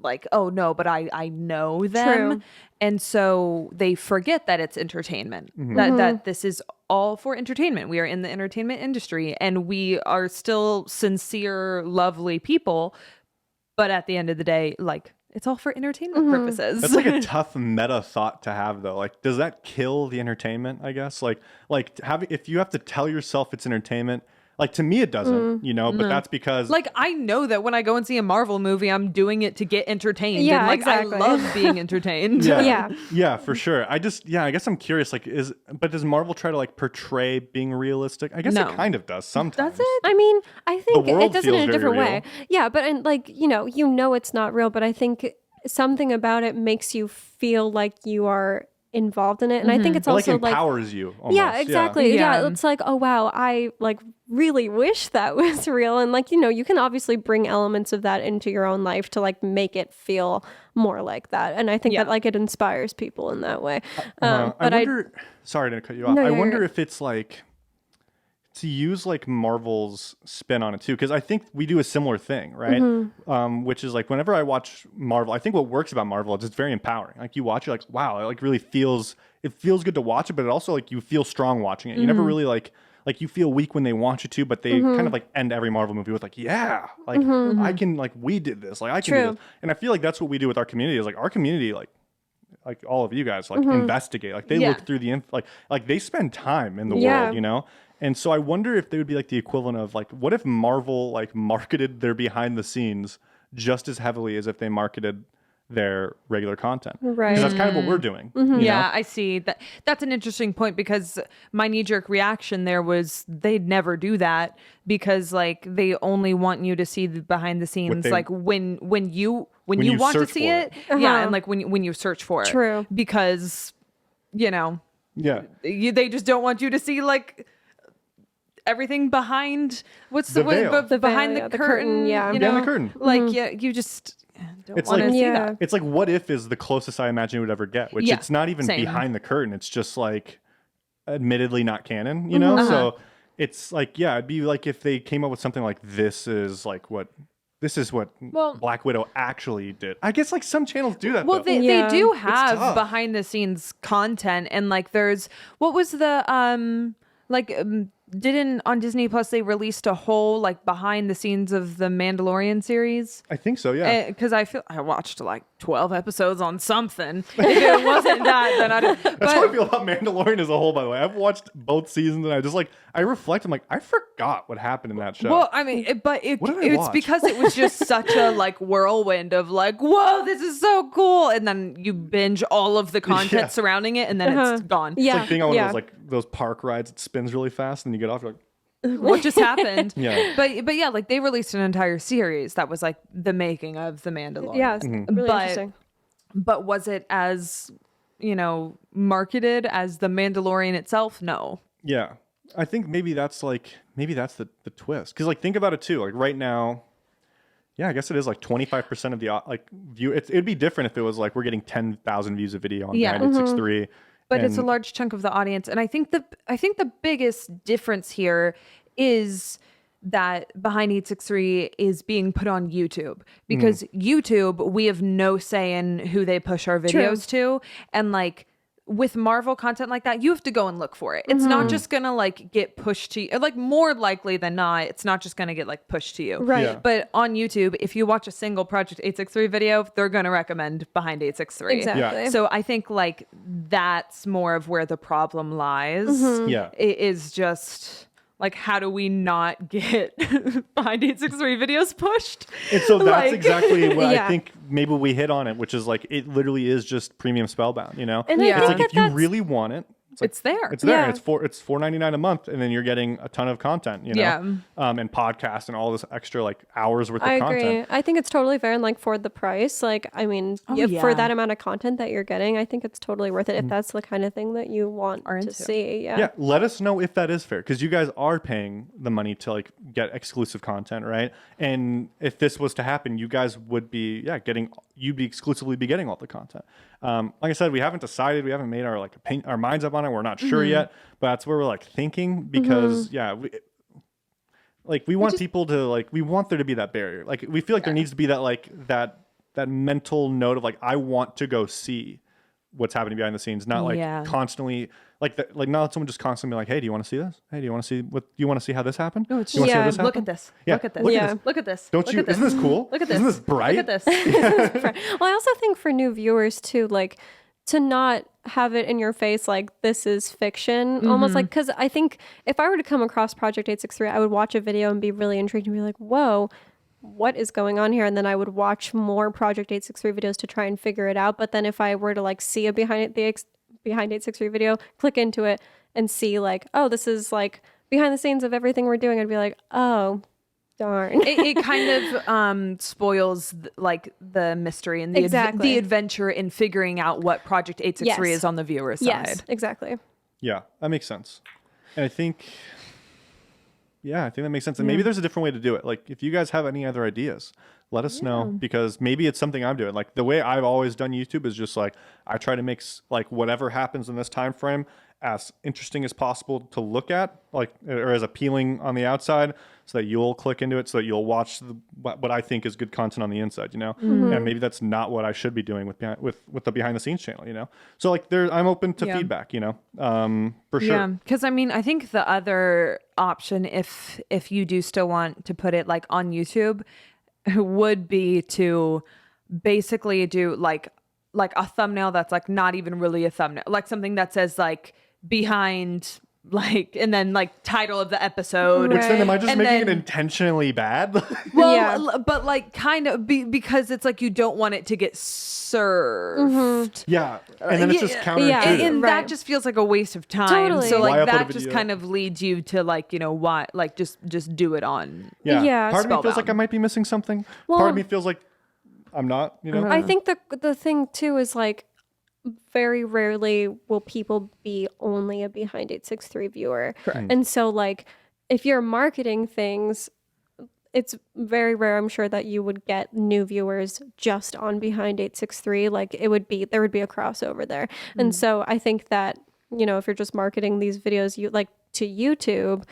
[SPEAKER 3] like, oh no, but I know them.
[SPEAKER 2] True.
[SPEAKER 3] And so they forget that it's entertainment, that this is all for entertainment. We are in the entertainment industry and we are still sincere, lovely people. But at the end of the day, like, it's all for entertainment purposes.
[SPEAKER 1] That's like a tough meta thought to have, though. Like, does that kill the entertainment? I guess. Like having, if you have to tell yourself it's entertainment, like to me it doesn't, you know. But that's because
[SPEAKER 3] Like, I know that when I go and see a Marvel movie, I'm doing it to get entertained.
[SPEAKER 2] Yeah,
[SPEAKER 3] and, like,
[SPEAKER 2] exactly.
[SPEAKER 3] I love being entertained.
[SPEAKER 2] Yeah.
[SPEAKER 1] for sure. I guess I'm curious. Like, but does Marvel try to like portray being realistic? I guess
[SPEAKER 3] No.
[SPEAKER 1] it kind of does sometimes.
[SPEAKER 3] Does it?
[SPEAKER 2] I mean, I think
[SPEAKER 1] world
[SPEAKER 2] it does it
[SPEAKER 1] feels
[SPEAKER 2] in a
[SPEAKER 1] very
[SPEAKER 2] different
[SPEAKER 1] real.
[SPEAKER 2] way. Yeah, but and like, you know it's not real, but I think something about it makes you feel like you are involved in it. And I think it's
[SPEAKER 1] It like
[SPEAKER 2] also like
[SPEAKER 1] empowers you. Almost.
[SPEAKER 2] yeah, exactly.
[SPEAKER 3] Yeah.
[SPEAKER 2] Yeah, it's like, oh wow, I like really wish that was real. And like, you can obviously bring elements of that into your own life to like make it feel more like that. And I think that like it inspires people in that way.
[SPEAKER 1] I
[SPEAKER 2] But
[SPEAKER 1] wonder. Sorry to cut you off.
[SPEAKER 2] No,
[SPEAKER 1] I
[SPEAKER 2] you're
[SPEAKER 1] wonder
[SPEAKER 2] good.
[SPEAKER 1] if it's like to use like Marvel's spin on it too, because I think we do a similar thing, right? Which is like whenever I watch Marvel, I think what works about Marvel is it's very empowering. Like you watch it, like wow, it like really feels good to watch it, but it also like you feel strong watching it. You never really like you feel weak when they want you to, but they kind of like end every Marvel movie with like yeah, like I can like we did this, like I can do
[SPEAKER 2] True.
[SPEAKER 1] this, and I feel like that's what we do with our community. Is like our community like all of you guys like investigate, like they
[SPEAKER 3] Yeah.
[SPEAKER 1] look through the like they spend time in the
[SPEAKER 2] Yeah.
[SPEAKER 1] world, you know. And so I wonder if they would be like the equivalent of like what if Marvel like marketed their behind the scenes just as heavily as if they marketed their regular content,
[SPEAKER 2] Right.
[SPEAKER 1] because that's kind of what we're doing, you
[SPEAKER 3] Yeah,
[SPEAKER 1] know?
[SPEAKER 3] I see that. That's an interesting point because my knee-jerk reaction there was they'd never do that because like they only want you to see the behind the scenes
[SPEAKER 1] they-
[SPEAKER 3] like when you
[SPEAKER 1] you
[SPEAKER 3] want to
[SPEAKER 1] search
[SPEAKER 3] see
[SPEAKER 1] for
[SPEAKER 3] it, yeah, and like when you search for it.
[SPEAKER 2] True.
[SPEAKER 3] Because
[SPEAKER 1] Yeah.
[SPEAKER 3] they just don't want you to see like everything behind what's
[SPEAKER 1] The veil.
[SPEAKER 2] The
[SPEAKER 3] behind
[SPEAKER 2] veil,
[SPEAKER 3] the
[SPEAKER 2] yeah, the
[SPEAKER 3] curtain,
[SPEAKER 2] curtain, yeah.
[SPEAKER 3] you
[SPEAKER 1] Behind
[SPEAKER 3] know?
[SPEAKER 1] the curtain.
[SPEAKER 3] Like yeah, you just don't
[SPEAKER 1] It's
[SPEAKER 3] want to
[SPEAKER 1] like-
[SPEAKER 3] see
[SPEAKER 2] Yeah.
[SPEAKER 3] that.
[SPEAKER 1] It's like what if is the closest I imagine it would ever get, which
[SPEAKER 3] Yeah,
[SPEAKER 1] it's not even
[SPEAKER 3] same.
[SPEAKER 1] behind the curtain. It's just like admittedly not canon, you know? So it's like, yeah, it'd be like if they came up with something like this is what
[SPEAKER 3] Well-
[SPEAKER 1] Black Widow actually did. I guess like some channels do that
[SPEAKER 3] Well,
[SPEAKER 1] though.
[SPEAKER 3] they
[SPEAKER 2] Yeah.
[SPEAKER 3] do
[SPEAKER 1] tough.
[SPEAKER 3] have behind the scenes content, and like there's what was the didn't on Disney Plus they released a whole like behind the scenes of the Mandalorian series?
[SPEAKER 1] I think so, yeah.
[SPEAKER 3] Because I feel I watched like 12 episodes on something. If it wasn't that, then I didn't.
[SPEAKER 1] That's how I
[SPEAKER 3] But
[SPEAKER 1] feel about Mandalorian as a whole, by the way. I've watched both seasons and I reflect, I'm like, I forgot what happened in that show.
[SPEAKER 3] well, I mean,
[SPEAKER 1] What did I
[SPEAKER 3] it's
[SPEAKER 1] watch?
[SPEAKER 3] because it was just such a like whirlwind of like, whoa, this is so cool, and then you binge all of the content
[SPEAKER 1] Yeah.
[SPEAKER 3] surrounding it, and then it's gone.
[SPEAKER 1] it's
[SPEAKER 2] Yeah.
[SPEAKER 1] like being on one
[SPEAKER 2] yeah.
[SPEAKER 1] of those park rides, it spins really fast and you get off, you're like,
[SPEAKER 3] What just happened?
[SPEAKER 1] Yeah.
[SPEAKER 3] But yeah, like they released an entire series that was like the making of the Mandalorian.
[SPEAKER 2] Yeah, it's really
[SPEAKER 3] But-
[SPEAKER 2] interesting.
[SPEAKER 3] But was it as, marketed as the Mandalorian itself? No.
[SPEAKER 1] yeah. I think maybe that's the twist. Because like think about it too. Like right now, yeah, I guess it is like 25% of the like view. It'd be different if it was like we're getting 10,000 views a video on
[SPEAKER 3] Yeah.
[SPEAKER 1] 963.
[SPEAKER 3] But it's a large chunk of the audience, and I think the biggest difference here is that Behind 863 is being put on YouTube because YouTube, we have no say in who they push our videos to, and like with Marvel content like that, you have to go and look for it. It's not just gonna like get pushed to you. Like more likely than not, it's not just gonna get like pushed to you.
[SPEAKER 2] Right.
[SPEAKER 1] Yeah.
[SPEAKER 3] But on YouTube, if you watch a single Project 863 video, they're gonna recommend Behind 863.
[SPEAKER 2] Exactly.
[SPEAKER 1] Yeah.
[SPEAKER 3] So I think like that's more of where the problem lies.
[SPEAKER 1] Yeah.
[SPEAKER 3] It is just like how do we not get Behind 863 videos pushed?
[SPEAKER 1] And so that's
[SPEAKER 3] Like-
[SPEAKER 1] exactly what
[SPEAKER 2] Yeah.
[SPEAKER 1] I think maybe we hit on it, which is like it literally is just premium Spellbound, you know?
[SPEAKER 2] And
[SPEAKER 3] Yeah.
[SPEAKER 2] I
[SPEAKER 1] It's
[SPEAKER 2] think
[SPEAKER 1] like if
[SPEAKER 2] that
[SPEAKER 1] you really want it,
[SPEAKER 3] It's there.
[SPEAKER 1] It's there.
[SPEAKER 2] Yeah.
[SPEAKER 1] It's $4.99 a month, and then you're getting a ton of content, you know,
[SPEAKER 3] Yeah.
[SPEAKER 1] and podcasts and all this extra like hours worth of
[SPEAKER 2] I agree.
[SPEAKER 1] content.
[SPEAKER 2] I think it's totally fair, and like for the price, like I mean,
[SPEAKER 3] Oh,
[SPEAKER 2] for
[SPEAKER 3] yeah.
[SPEAKER 2] that amount of content that you're getting, I think it's totally worth it if that's the kind of thing that you want
[SPEAKER 3] Are
[SPEAKER 2] to
[SPEAKER 3] into.
[SPEAKER 2] see. Yeah.
[SPEAKER 1] Yeah, let us know if that is fair, because you guys are paying the money to like get exclusive content, right? And if this was to happen, you guys would be you'd be exclusively be getting all the content. Like I said, we haven't decided, we haven't made our our minds up on it. We're not sure yet, but that's where we're like thinking because we want people to like we want there to be that barrier. Like we feel like there needs to be that that mental note of like, I want to go see what's happening behind the scenes, not like
[SPEAKER 3] Yeah.
[SPEAKER 1] constantly like not someone just constantly be like, hey, do you want to see this? Hey, do you want to see what? Do you want to see how this happened?
[SPEAKER 3] No, it's
[SPEAKER 1] Do you wanna see how
[SPEAKER 2] Yeah.
[SPEAKER 1] this
[SPEAKER 3] Look
[SPEAKER 1] happened?
[SPEAKER 3] at this.
[SPEAKER 1] Yeah,
[SPEAKER 3] Look at this.
[SPEAKER 1] look
[SPEAKER 2] at
[SPEAKER 3] Yeah.
[SPEAKER 2] this.
[SPEAKER 3] Look at this.
[SPEAKER 1] Don't
[SPEAKER 3] Look
[SPEAKER 1] you?
[SPEAKER 3] at this.
[SPEAKER 1] Isn't this cool?
[SPEAKER 3] Look at this.
[SPEAKER 1] Isn't this bright?
[SPEAKER 3] Look at this.
[SPEAKER 2] Well, I also think for new viewers too, like to not have it in your face like this is fiction, almost like, because I think if I were to come across Project 863, I would watch a video and be really intrigued and be like, whoa, what is going on here? And then I would watch more Project 863 videos to try and figure it out. But then if I were to like see a behind 863 video, click into it and see like, oh, this is like behind the scenes of everything we're doing, I'd be like, oh, darn.
[SPEAKER 3] It kind of spoils like the mystery and the
[SPEAKER 2] Exactly.
[SPEAKER 3] the adventure in figuring out what Project 863
[SPEAKER 2] Yes.
[SPEAKER 3] is on the viewer's
[SPEAKER 2] Yes,
[SPEAKER 3] side.
[SPEAKER 2] exactly.
[SPEAKER 1] Yeah, that makes sense. And I think that makes sense. And maybe there's a different way to do it. Like if you guys have any other ideas, let us know, because maybe it's something I'm doing. Like the way I've always done YouTube is just like I try to make like whatever happens in this time frame as interesting as possible to look at, like, or as appealing on the outside, so that you'll click into it, so that you'll watch what I think is good content on the inside, you know. And maybe that's not what I should be doing with the behind the scenes channel, you know. So like I'm open to
[SPEAKER 3] Yeah.
[SPEAKER 1] feedback, you know, for sure.
[SPEAKER 3] Yeah, because I mean, I think the other option, if you do still want to put it like on YouTube, would be to basically do like a thumbnail that's like not even really a thumbnail, like something that says like behind, like, and then like title of the episode.
[SPEAKER 1] Which then am I just
[SPEAKER 3] And
[SPEAKER 1] making it
[SPEAKER 3] then-
[SPEAKER 1] intentionally bad?
[SPEAKER 3] Well,
[SPEAKER 2] Yeah.
[SPEAKER 3] but like kind of because it's like you don't want it to get served.
[SPEAKER 1] Yeah, and then it's just
[SPEAKER 3] Yeah,
[SPEAKER 1] counterintuitive.
[SPEAKER 2] yeah.
[SPEAKER 3] And
[SPEAKER 2] Right.
[SPEAKER 3] that just feels like a waste of time.
[SPEAKER 2] Totally.
[SPEAKER 3] So
[SPEAKER 1] Why
[SPEAKER 3] like
[SPEAKER 1] upload a
[SPEAKER 3] that just
[SPEAKER 1] video?
[SPEAKER 3] kind of leads you to like, you know, why like just do it on.
[SPEAKER 2] Yeah,
[SPEAKER 1] Part of me feels
[SPEAKER 3] Spellbound.
[SPEAKER 1] like I might be missing something.
[SPEAKER 2] Well-
[SPEAKER 1] Part of me feels like I'm not, you know.
[SPEAKER 2] I think the thing too is like very rarely will people be only a behind 863 viewer. And so like if you're marketing things, it's very rare, I'm sure, that you would get new viewers just on behind 863. Like there would be a crossover there. And so I think that, you know, if you're just marketing these videos you like to YouTube,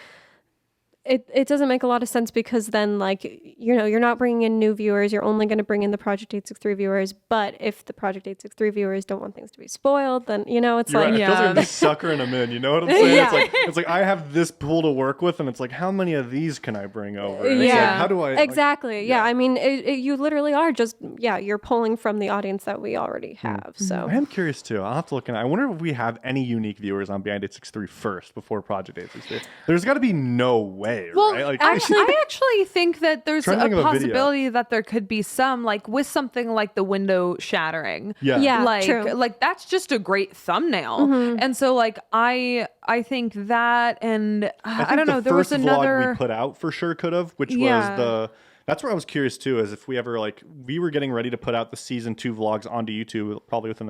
[SPEAKER 2] it doesn't make a lot of sense, because then like, you know, you're not bringing in new viewers, you're only going to bring in the Project 863 viewers. But if the Project 863 viewers don't want things to be spoiled, then, you know, it's
[SPEAKER 1] You're
[SPEAKER 2] like,
[SPEAKER 1] right. It feels like I'm
[SPEAKER 3] Yeah.
[SPEAKER 1] just suckering them in. You know what I'm saying?
[SPEAKER 2] Yeah.
[SPEAKER 1] It's like I have this pool to work with, and it's like, how many of these can I bring over? And it's like,
[SPEAKER 2] yeah,
[SPEAKER 1] how do I
[SPEAKER 2] exactly. Yeah. I mean, you literally are just, you're pulling from the audience that we already have. So
[SPEAKER 1] I am curious too. I'll have to look in. I wonder if we have any unique viewers on Behind 863 first before Project 863. There's got to be no way,
[SPEAKER 3] Well,
[SPEAKER 1] right? Like,
[SPEAKER 3] I actually think that there's
[SPEAKER 1] Trying to
[SPEAKER 3] a
[SPEAKER 1] think of a video.
[SPEAKER 3] possibility that there could be some, like with something like the window shattering.
[SPEAKER 1] yeah.
[SPEAKER 2] Yeah.
[SPEAKER 3] like
[SPEAKER 2] true.
[SPEAKER 3] like that's just a great thumbnail. And so like I think that, and
[SPEAKER 1] I
[SPEAKER 3] I
[SPEAKER 1] think
[SPEAKER 3] don't know,
[SPEAKER 1] the
[SPEAKER 3] there was
[SPEAKER 1] first vlog
[SPEAKER 3] another
[SPEAKER 1] we put out for sure could have, which
[SPEAKER 3] Yeah.
[SPEAKER 1] was that's where I was curious too, is if we ever we were getting ready to put out the season 2 vlogs onto YouTube probably within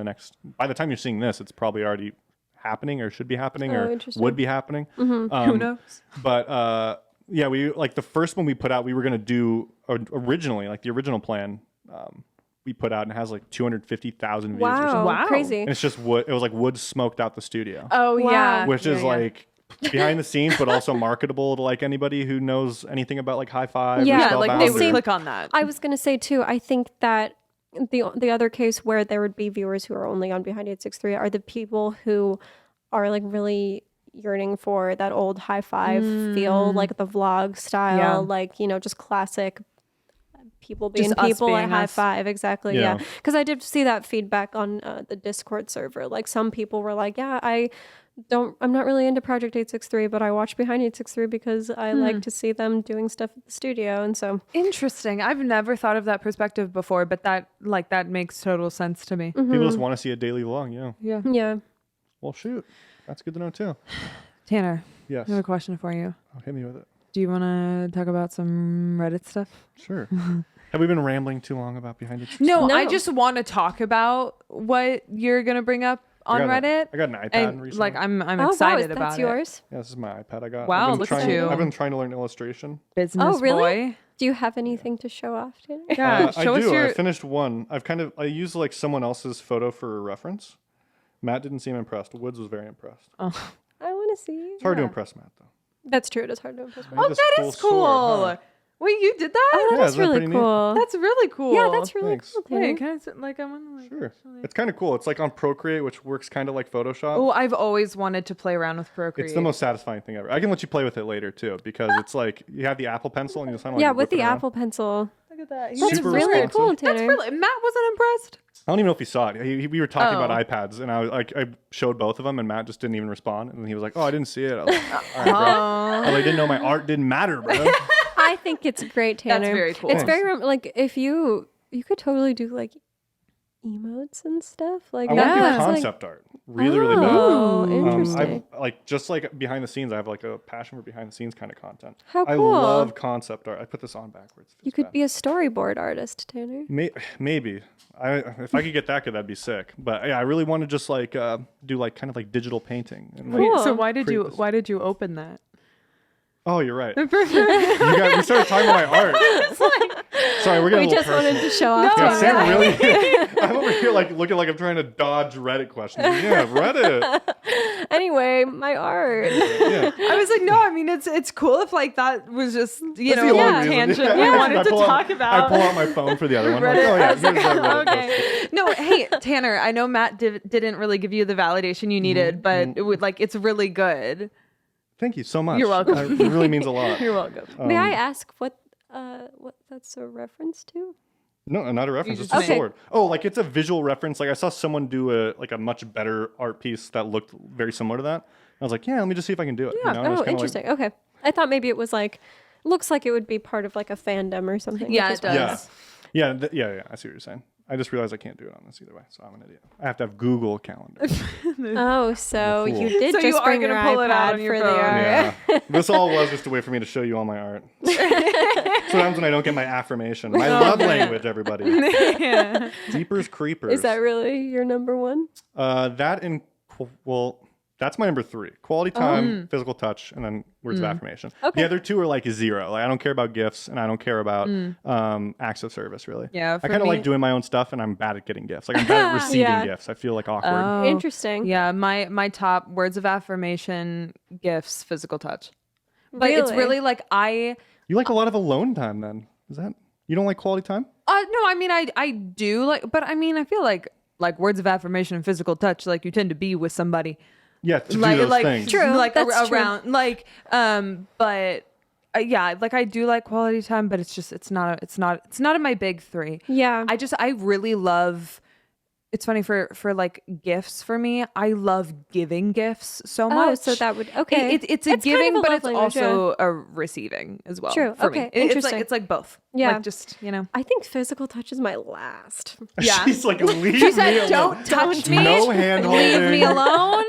[SPEAKER 1] by the time you're seeing this, it's probably already happening or should be happening or
[SPEAKER 2] interesting.
[SPEAKER 1] would be happening.
[SPEAKER 3] who knows?
[SPEAKER 1] But yeah, we like the first one we put out, we were going to do originally, like the original plan, we put out, and it has like 250,000 views or something.
[SPEAKER 2] wow,
[SPEAKER 3] Wow.
[SPEAKER 2] crazy.
[SPEAKER 1] And it's just wood. It was like wood smoked out the studio,
[SPEAKER 3] Oh
[SPEAKER 2] Wow.
[SPEAKER 3] yeah,
[SPEAKER 1] which is
[SPEAKER 3] Yeah, yeah.
[SPEAKER 1] like behind the scenes, but also marketable to like anybody who knows anything about like high five.
[SPEAKER 2] Yeah,
[SPEAKER 1] or
[SPEAKER 3] yeah, like they
[SPEAKER 1] Spellbound
[SPEAKER 3] would
[SPEAKER 1] or-
[SPEAKER 3] click on that.
[SPEAKER 2] I was gonna say too, I think that the other case where there would be viewers who are only on behind 863 are the people who are like really yearning for that old high five feel, like the vlog style,
[SPEAKER 3] Yeah.
[SPEAKER 2] like, you know, just classic people being
[SPEAKER 3] Just us
[SPEAKER 2] people at
[SPEAKER 3] being
[SPEAKER 2] high
[SPEAKER 3] us.
[SPEAKER 2] five. Exactly.
[SPEAKER 1] Yeah.
[SPEAKER 2] Yeah. Because I did see that feedback on the Discord server. Like some people were like, yeah, I'm not really into Project 863, but I watch behind 863 because I like to see them doing stuff at the studio. And so
[SPEAKER 3] Interesting. I've never thought of that perspective before, but that makes total sense to me.
[SPEAKER 1] People just want to see a daily vlog. Yeah.
[SPEAKER 3] Yeah.
[SPEAKER 2] yeah.
[SPEAKER 1] Well, shoot, that's good to know too.
[SPEAKER 3] Tanner,
[SPEAKER 1] Yes.
[SPEAKER 3] I have a question for you.
[SPEAKER 1] Hit me with it.
[SPEAKER 3] Do you want to talk about some Reddit stuff?
[SPEAKER 1] Sure. Have we been rambling too long about behind it?
[SPEAKER 3] No, I
[SPEAKER 2] No.
[SPEAKER 3] just want to talk about what you're gonna bring up on Reddit.
[SPEAKER 1] I got an iPad
[SPEAKER 3] and
[SPEAKER 1] recently.
[SPEAKER 3] like I'm
[SPEAKER 2] Oh,
[SPEAKER 3] excited
[SPEAKER 2] wow,
[SPEAKER 3] about
[SPEAKER 2] that's
[SPEAKER 3] it.
[SPEAKER 2] yours?
[SPEAKER 1] Yeah, this is my iPad I got.
[SPEAKER 3] Wow,
[SPEAKER 1] I've been
[SPEAKER 3] look at
[SPEAKER 1] trying,
[SPEAKER 3] you.
[SPEAKER 1] I've been trying to learn illustration.
[SPEAKER 3] Business
[SPEAKER 2] Oh, really?
[SPEAKER 3] boy.
[SPEAKER 2] Do you have anything to show off, Tanner?
[SPEAKER 3] Yeah, show
[SPEAKER 1] I
[SPEAKER 3] us
[SPEAKER 1] do.
[SPEAKER 3] your.
[SPEAKER 1] I finished one. I used like someone else's photo for a reference. Matt didn't seem impressed. Woods was very impressed.
[SPEAKER 2] I want to see.
[SPEAKER 1] It's hard to impress Matt though.
[SPEAKER 2] That's true. It is hard to impress.
[SPEAKER 1] He
[SPEAKER 3] Oh,
[SPEAKER 1] has this
[SPEAKER 3] that
[SPEAKER 1] cool
[SPEAKER 3] is cool.
[SPEAKER 1] sword, huh?
[SPEAKER 3] Wait, you did that?
[SPEAKER 2] Oh,
[SPEAKER 1] Yeah,
[SPEAKER 2] that is
[SPEAKER 1] isn't that
[SPEAKER 2] really
[SPEAKER 1] pretty neat?
[SPEAKER 2] cool.
[SPEAKER 3] That's really cool.
[SPEAKER 2] Yeah, that's really
[SPEAKER 1] Thanks.
[SPEAKER 2] cool, Tanner.
[SPEAKER 3] Wait, can I sit, like I want to like
[SPEAKER 1] Sure.
[SPEAKER 3] actually-
[SPEAKER 1] It's kind of cool. It's like on Procreate, which works kind of like Photoshop.
[SPEAKER 3] Oh, I've always wanted to play around with Procreate.
[SPEAKER 1] It's the most satisfying thing ever. I can let you play with it later too, because it's like you have the Apple Pencil and you just kind of like
[SPEAKER 2] Yeah, with
[SPEAKER 1] whip it
[SPEAKER 2] the
[SPEAKER 1] around.
[SPEAKER 2] Apple Pencil.
[SPEAKER 3] Look at that.
[SPEAKER 2] That's
[SPEAKER 1] Super
[SPEAKER 2] really
[SPEAKER 1] responsive.
[SPEAKER 2] cool,
[SPEAKER 3] That's
[SPEAKER 2] Tanner.
[SPEAKER 3] really. Matt wasn't impressed.
[SPEAKER 1] I don't even know if he saw it. We were talking
[SPEAKER 3] Oh.
[SPEAKER 1] about iPads, and I was like, I showed both of them, and Matt just didn't even respond. And he was like, "Oh, I didn't see it." I was like, "All right, bro." I was like, I didn't know my art didn't matter, bro.
[SPEAKER 2] I think it's great, Tanner.
[SPEAKER 3] very cool.
[SPEAKER 2] It's very like if you could totally do like emotes and stuff. Like
[SPEAKER 1] I want to do
[SPEAKER 2] that's, like-
[SPEAKER 1] concept art really, really bad.
[SPEAKER 2] Oh,
[SPEAKER 1] I've
[SPEAKER 2] interesting.
[SPEAKER 1] like just like behind the scenes. I have like a passion for behind the scenes kind of content.
[SPEAKER 2] How
[SPEAKER 1] I
[SPEAKER 2] cool.
[SPEAKER 1] love concept art. I put this on backwards.
[SPEAKER 2] You could be a storyboard artist, Tanner.
[SPEAKER 1] Maybe. If I could get that good, that'd be sick. But yeah, I really want to just like do like kind of like digital painting. And, like,
[SPEAKER 2] Cool.
[SPEAKER 3] So why did
[SPEAKER 1] Create this.
[SPEAKER 3] you open that?
[SPEAKER 1] oh, you're right. We started talking about my art. Sorry, we're getting
[SPEAKER 2] We
[SPEAKER 1] a little
[SPEAKER 2] just wanted
[SPEAKER 1] personal.
[SPEAKER 2] to show off.
[SPEAKER 1] Yeah,
[SPEAKER 2] Tanner.
[SPEAKER 1] Sam really. I'm over here like looking like I'm trying to dodge Reddit questions. Yeah, Reddit.
[SPEAKER 2] Anyway, my art.
[SPEAKER 1] Yeah.
[SPEAKER 3] I was like, no, I mean it's cool if like that was just
[SPEAKER 1] That's
[SPEAKER 3] know
[SPEAKER 1] the only
[SPEAKER 3] a
[SPEAKER 1] reason.
[SPEAKER 3] tangent
[SPEAKER 1] Yeah.
[SPEAKER 3] we
[SPEAKER 1] I
[SPEAKER 3] wanted to
[SPEAKER 1] pull out-
[SPEAKER 3] talk about.
[SPEAKER 1] I pull out my phone for the other one. Like,
[SPEAKER 3] Reddit.
[SPEAKER 1] oh yeah,
[SPEAKER 3] I was
[SPEAKER 1] here's
[SPEAKER 3] like,
[SPEAKER 1] that Reddit post.
[SPEAKER 3] okay. No, hey Tanner, I know Matt didn't really give you the validation you needed, but it would like it's really good.
[SPEAKER 1] Thank you so much.
[SPEAKER 3] You're welcome.
[SPEAKER 1] It really means a lot.
[SPEAKER 3] You're welcome.
[SPEAKER 2] May I ask what that's a reference to?
[SPEAKER 1] No, not a reference.
[SPEAKER 3] just
[SPEAKER 1] It's a
[SPEAKER 2] made- Okay.
[SPEAKER 1] sword. Oh, like it's a visual reference. Like I saw someone do a much better art piece that looked very similar to that. I was like, yeah, let me just see if I can do it.
[SPEAKER 3] Yeah.
[SPEAKER 1] You know? And it was
[SPEAKER 2] Oh,
[SPEAKER 1] kinda like-
[SPEAKER 2] interesting. Okay. I thought maybe it was like looks like it would be part of like a fandom or something.
[SPEAKER 3] Yeah,
[SPEAKER 2] which
[SPEAKER 3] it
[SPEAKER 2] is-
[SPEAKER 3] does.
[SPEAKER 1] yeah. I see what you're saying. I just realized I can't do it on this either way, so I'm an idiot. I have to have Google Calendar.
[SPEAKER 2] Oh, so
[SPEAKER 1] I'm a fool.
[SPEAKER 2] you did
[SPEAKER 3] So you
[SPEAKER 2] just
[SPEAKER 3] are
[SPEAKER 2] bring
[SPEAKER 3] gonna
[SPEAKER 2] your
[SPEAKER 3] pull it out
[SPEAKER 2] iPad
[SPEAKER 3] on your
[SPEAKER 2] for the
[SPEAKER 3] phone.
[SPEAKER 2] art.
[SPEAKER 1] Yeah, this all was just a way for me to show you all my art. Sometimes when I don't get my affirmation, my love language, everybody.
[SPEAKER 3] Yeah.
[SPEAKER 1] Jeepers creepers.
[SPEAKER 2] Is that really your number one?
[SPEAKER 1] That and well, that's my number 3. Quality time, physical touch, and then words of affirmation.
[SPEAKER 2] Okay.
[SPEAKER 1] The other 2 are like 0. Like I don't care about gifts, and I don't care about acts of service. Really.
[SPEAKER 3] Yeah,
[SPEAKER 1] I
[SPEAKER 3] for
[SPEAKER 1] kind of
[SPEAKER 3] me-
[SPEAKER 1] like doing my own stuff, and I'm bad at getting gifts. Like I'm bad at receiving
[SPEAKER 2] Yeah.
[SPEAKER 1] gifts. I feel like awkward.
[SPEAKER 3] Oh.
[SPEAKER 2] Interesting.
[SPEAKER 3] Yeah, my top words of affirmation, gifts, physical touch. But it's really like
[SPEAKER 1] You like a lot of alone time, then? Is that you don't like quality time?
[SPEAKER 3] no, I mean I do like, but I mean I feel like words of affirmation and physical touch, like you tend to be with somebody.
[SPEAKER 1] Yeah, to
[SPEAKER 3] Like
[SPEAKER 1] do those
[SPEAKER 3] like
[SPEAKER 1] things.
[SPEAKER 2] True.
[SPEAKER 3] like
[SPEAKER 2] That's true.
[SPEAKER 3] around like but yeah, like I do like quality time, but it's not in my big 3.
[SPEAKER 2] Yeah.
[SPEAKER 3] I really love. It's funny for like gifts for me. I love giving gifts so much.
[SPEAKER 2] Oh, so that would okay.
[SPEAKER 3] It's a
[SPEAKER 2] It's kind
[SPEAKER 3] giving,
[SPEAKER 2] of a
[SPEAKER 3] but
[SPEAKER 2] love
[SPEAKER 3] it's
[SPEAKER 2] language,
[SPEAKER 3] also a receiving as well.
[SPEAKER 2] True.
[SPEAKER 3] For
[SPEAKER 2] Okay,
[SPEAKER 3] me. It's like
[SPEAKER 2] interesting.
[SPEAKER 3] it's like both.
[SPEAKER 2] Yeah.
[SPEAKER 3] Like just
[SPEAKER 2] I think physical touch is my last.
[SPEAKER 3] Yeah.
[SPEAKER 1] She's like, leave
[SPEAKER 3] She
[SPEAKER 1] me
[SPEAKER 3] said,
[SPEAKER 1] alone.
[SPEAKER 3] "Don't touch me.
[SPEAKER 1] No hand
[SPEAKER 3] Leave me
[SPEAKER 1] holding."
[SPEAKER 3] alone."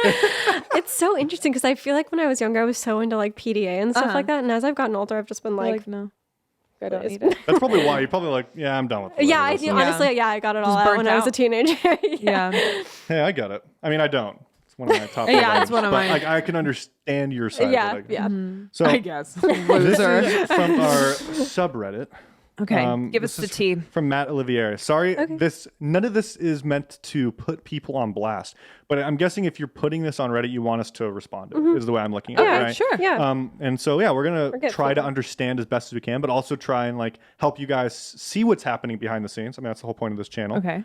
[SPEAKER 2] It's so interesting because I feel like when I was younger, I was so into like PDA and stuff
[SPEAKER 3] Uh-huh.
[SPEAKER 2] like that. And as I've gotten older, I've just been like,
[SPEAKER 3] no, I don't
[SPEAKER 2] it's
[SPEAKER 3] need
[SPEAKER 2] been-
[SPEAKER 3] it.
[SPEAKER 1] That's probably why you're probably like, yeah, I'm done with it.
[SPEAKER 2] yeah, I
[SPEAKER 1] Listen.
[SPEAKER 2] do. Honestly, yeah, I got it all out
[SPEAKER 3] burnt
[SPEAKER 2] when I was a
[SPEAKER 3] out.
[SPEAKER 2] teenager.
[SPEAKER 3] Yeah.
[SPEAKER 1] Hey, I get it. I mean, I don't. It's one of my top.
[SPEAKER 3] Yeah,
[SPEAKER 1] items,
[SPEAKER 3] it's one of
[SPEAKER 1] but,
[SPEAKER 3] mine.
[SPEAKER 1] Like, I can understand your side.
[SPEAKER 2] Yeah,
[SPEAKER 1] of it,
[SPEAKER 2] yeah.
[SPEAKER 1] So
[SPEAKER 3] I guess.
[SPEAKER 1] this
[SPEAKER 3] Loser.
[SPEAKER 1] is from our subreddit.
[SPEAKER 3] Okay, give us
[SPEAKER 1] this
[SPEAKER 3] the
[SPEAKER 1] is
[SPEAKER 3] tea.
[SPEAKER 1] from Matt Olivieri. Sorry, none of this is meant to put people on blast, but I'm guessing if you're putting this on Reddit, you want us to respond to it, is the way I'm looking at
[SPEAKER 2] Yeah,
[SPEAKER 1] it, right?
[SPEAKER 3] sure.
[SPEAKER 2] Yeah.
[SPEAKER 1] And so yeah, we're gonna
[SPEAKER 2] get
[SPEAKER 1] try to
[SPEAKER 2] feedback.
[SPEAKER 1] understand as best as we can, but also try and like help you guys see what's happening behind the scenes. I mean, that's the whole point of this channel.
[SPEAKER 3] Okay.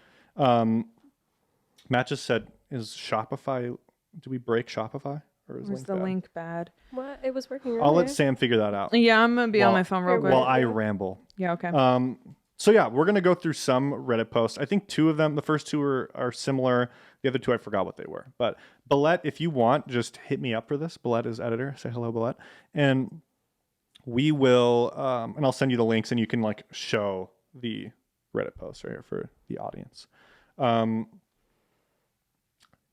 [SPEAKER 1] Matt just said, "Is Shopify? Do we break Shopify or is
[SPEAKER 3] Where's
[SPEAKER 1] link
[SPEAKER 3] the
[SPEAKER 1] bad?"
[SPEAKER 3] link bad?
[SPEAKER 2] What? It was working.
[SPEAKER 1] I'll let
[SPEAKER 2] earlier.
[SPEAKER 1] Sam figure that out
[SPEAKER 3] Yeah, I'm gonna be on my phone real quick.
[SPEAKER 1] while I ramble.
[SPEAKER 3] Yeah. Okay.
[SPEAKER 1] So yeah, we're gonna go through some Reddit posts. I think 2 of them, the first 2 are similar. The other 2 I forgot what they were. But Billette, if you want, just hit me up for this. Billette is editor. Say hello, Billette, and we will. And I'll send you the links, and you can like show the Reddit post right here for the audience.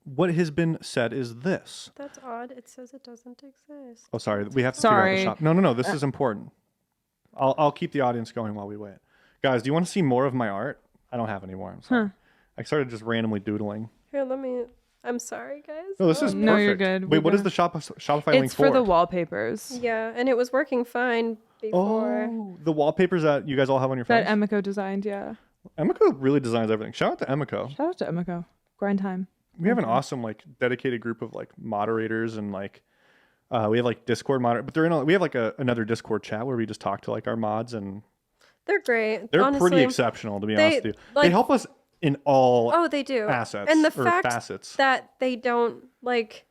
[SPEAKER 1] What has been said is this.
[SPEAKER 2] That's odd. It says it doesn't exist.
[SPEAKER 1] Oh, sorry, we have to figure out
[SPEAKER 3] Sorry.
[SPEAKER 1] the shop. No. This is important. I'll keep the audience going while we wait. Guys, do you want to see more of my art? I don't have any more. I'm sorry. I started just randomly doodling.
[SPEAKER 2] Here, let me. I'm sorry, guys.
[SPEAKER 1] No, this is perfect.
[SPEAKER 3] No, you're good.
[SPEAKER 1] Wait,
[SPEAKER 3] We're
[SPEAKER 1] what is
[SPEAKER 3] gonna-
[SPEAKER 1] the Shopify link
[SPEAKER 3] It's for
[SPEAKER 1] for?
[SPEAKER 3] the wallpapers
[SPEAKER 2] Yeah, and it was working fine before.
[SPEAKER 1] Oh, the wallpapers that you guys all have on your
[SPEAKER 3] that
[SPEAKER 1] phones.
[SPEAKER 3] Emiko designed. Yeah.
[SPEAKER 1] Emiko really designs everything. Shout out to Emiko.
[SPEAKER 3] Shout out to Emiko. Grind time.
[SPEAKER 1] We have an awesome like dedicated group of like moderators and like We have like Discord monitor, but we have like another Discord chat where we just talk to like our mods, and
[SPEAKER 2] They're great.
[SPEAKER 1] they're
[SPEAKER 2] honestly.
[SPEAKER 1] pretty exceptional, to be honest with you. They
[SPEAKER 2] like-
[SPEAKER 1] help us in all
[SPEAKER 2] Oh, they do.
[SPEAKER 1] assets
[SPEAKER 2] And the
[SPEAKER 1] or
[SPEAKER 2] fact
[SPEAKER 1] facets.
[SPEAKER 2] that they don't like,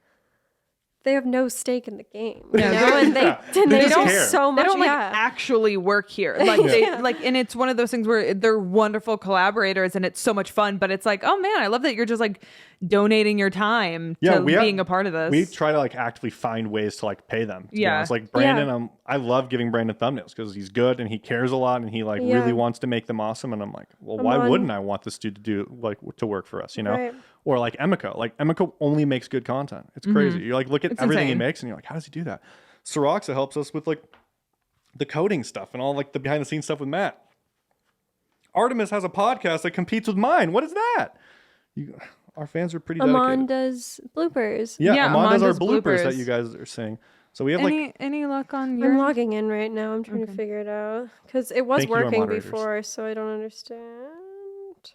[SPEAKER 2] they have no stake in the game, you
[SPEAKER 3] Yeah,
[SPEAKER 2] know, and
[SPEAKER 1] Yeah.
[SPEAKER 2] they
[SPEAKER 1] They just
[SPEAKER 2] don't
[SPEAKER 1] care.
[SPEAKER 2] so
[SPEAKER 3] They
[SPEAKER 2] much.
[SPEAKER 3] don't like
[SPEAKER 2] yeah.
[SPEAKER 3] actually work here. Like they
[SPEAKER 2] Yeah.
[SPEAKER 3] like, and it's one of those things where they're wonderful collaborators and it's so much fun. But it's like, oh man, I love that you're just like donating your time to being a part of this.
[SPEAKER 1] We try to like actively find ways to like pay them.
[SPEAKER 3] Yeah.
[SPEAKER 1] It's like Brandon. I love giving Brandon thumbnails because he's good and he cares a lot and he like
[SPEAKER 2] Yeah.
[SPEAKER 1] really wants to make them awesome. And I'm like, well, why
[SPEAKER 2] Amon-
[SPEAKER 1] wouldn't I want this dude to do like to work for us? You know,
[SPEAKER 2] Right.
[SPEAKER 1] or like Emiko. Like Emiko only makes good content. It's crazy. You like look at
[SPEAKER 3] It's
[SPEAKER 1] everything he
[SPEAKER 3] insane.
[SPEAKER 1] makes and you're like, how does he do that? Soroxa helps us with like the coding stuff and all like the behind the scenes stuff with Matt. Artemis has a podcast that competes with mine. What is that? Our fans are pretty dedicated.
[SPEAKER 2] Amon does bloopers.
[SPEAKER 1] Yeah,
[SPEAKER 3] Yeah,
[SPEAKER 1] Amon does our
[SPEAKER 3] Amon does
[SPEAKER 1] bloopers that
[SPEAKER 3] bloopers.
[SPEAKER 1] you guys are seeing. So we have like
[SPEAKER 3] any luck on
[SPEAKER 2] I'm
[SPEAKER 3] your
[SPEAKER 2] logging in right now. I'm trying to figure it out because it was
[SPEAKER 1] Thank you, our
[SPEAKER 2] working
[SPEAKER 1] moderators.
[SPEAKER 2] before, so I don't understand.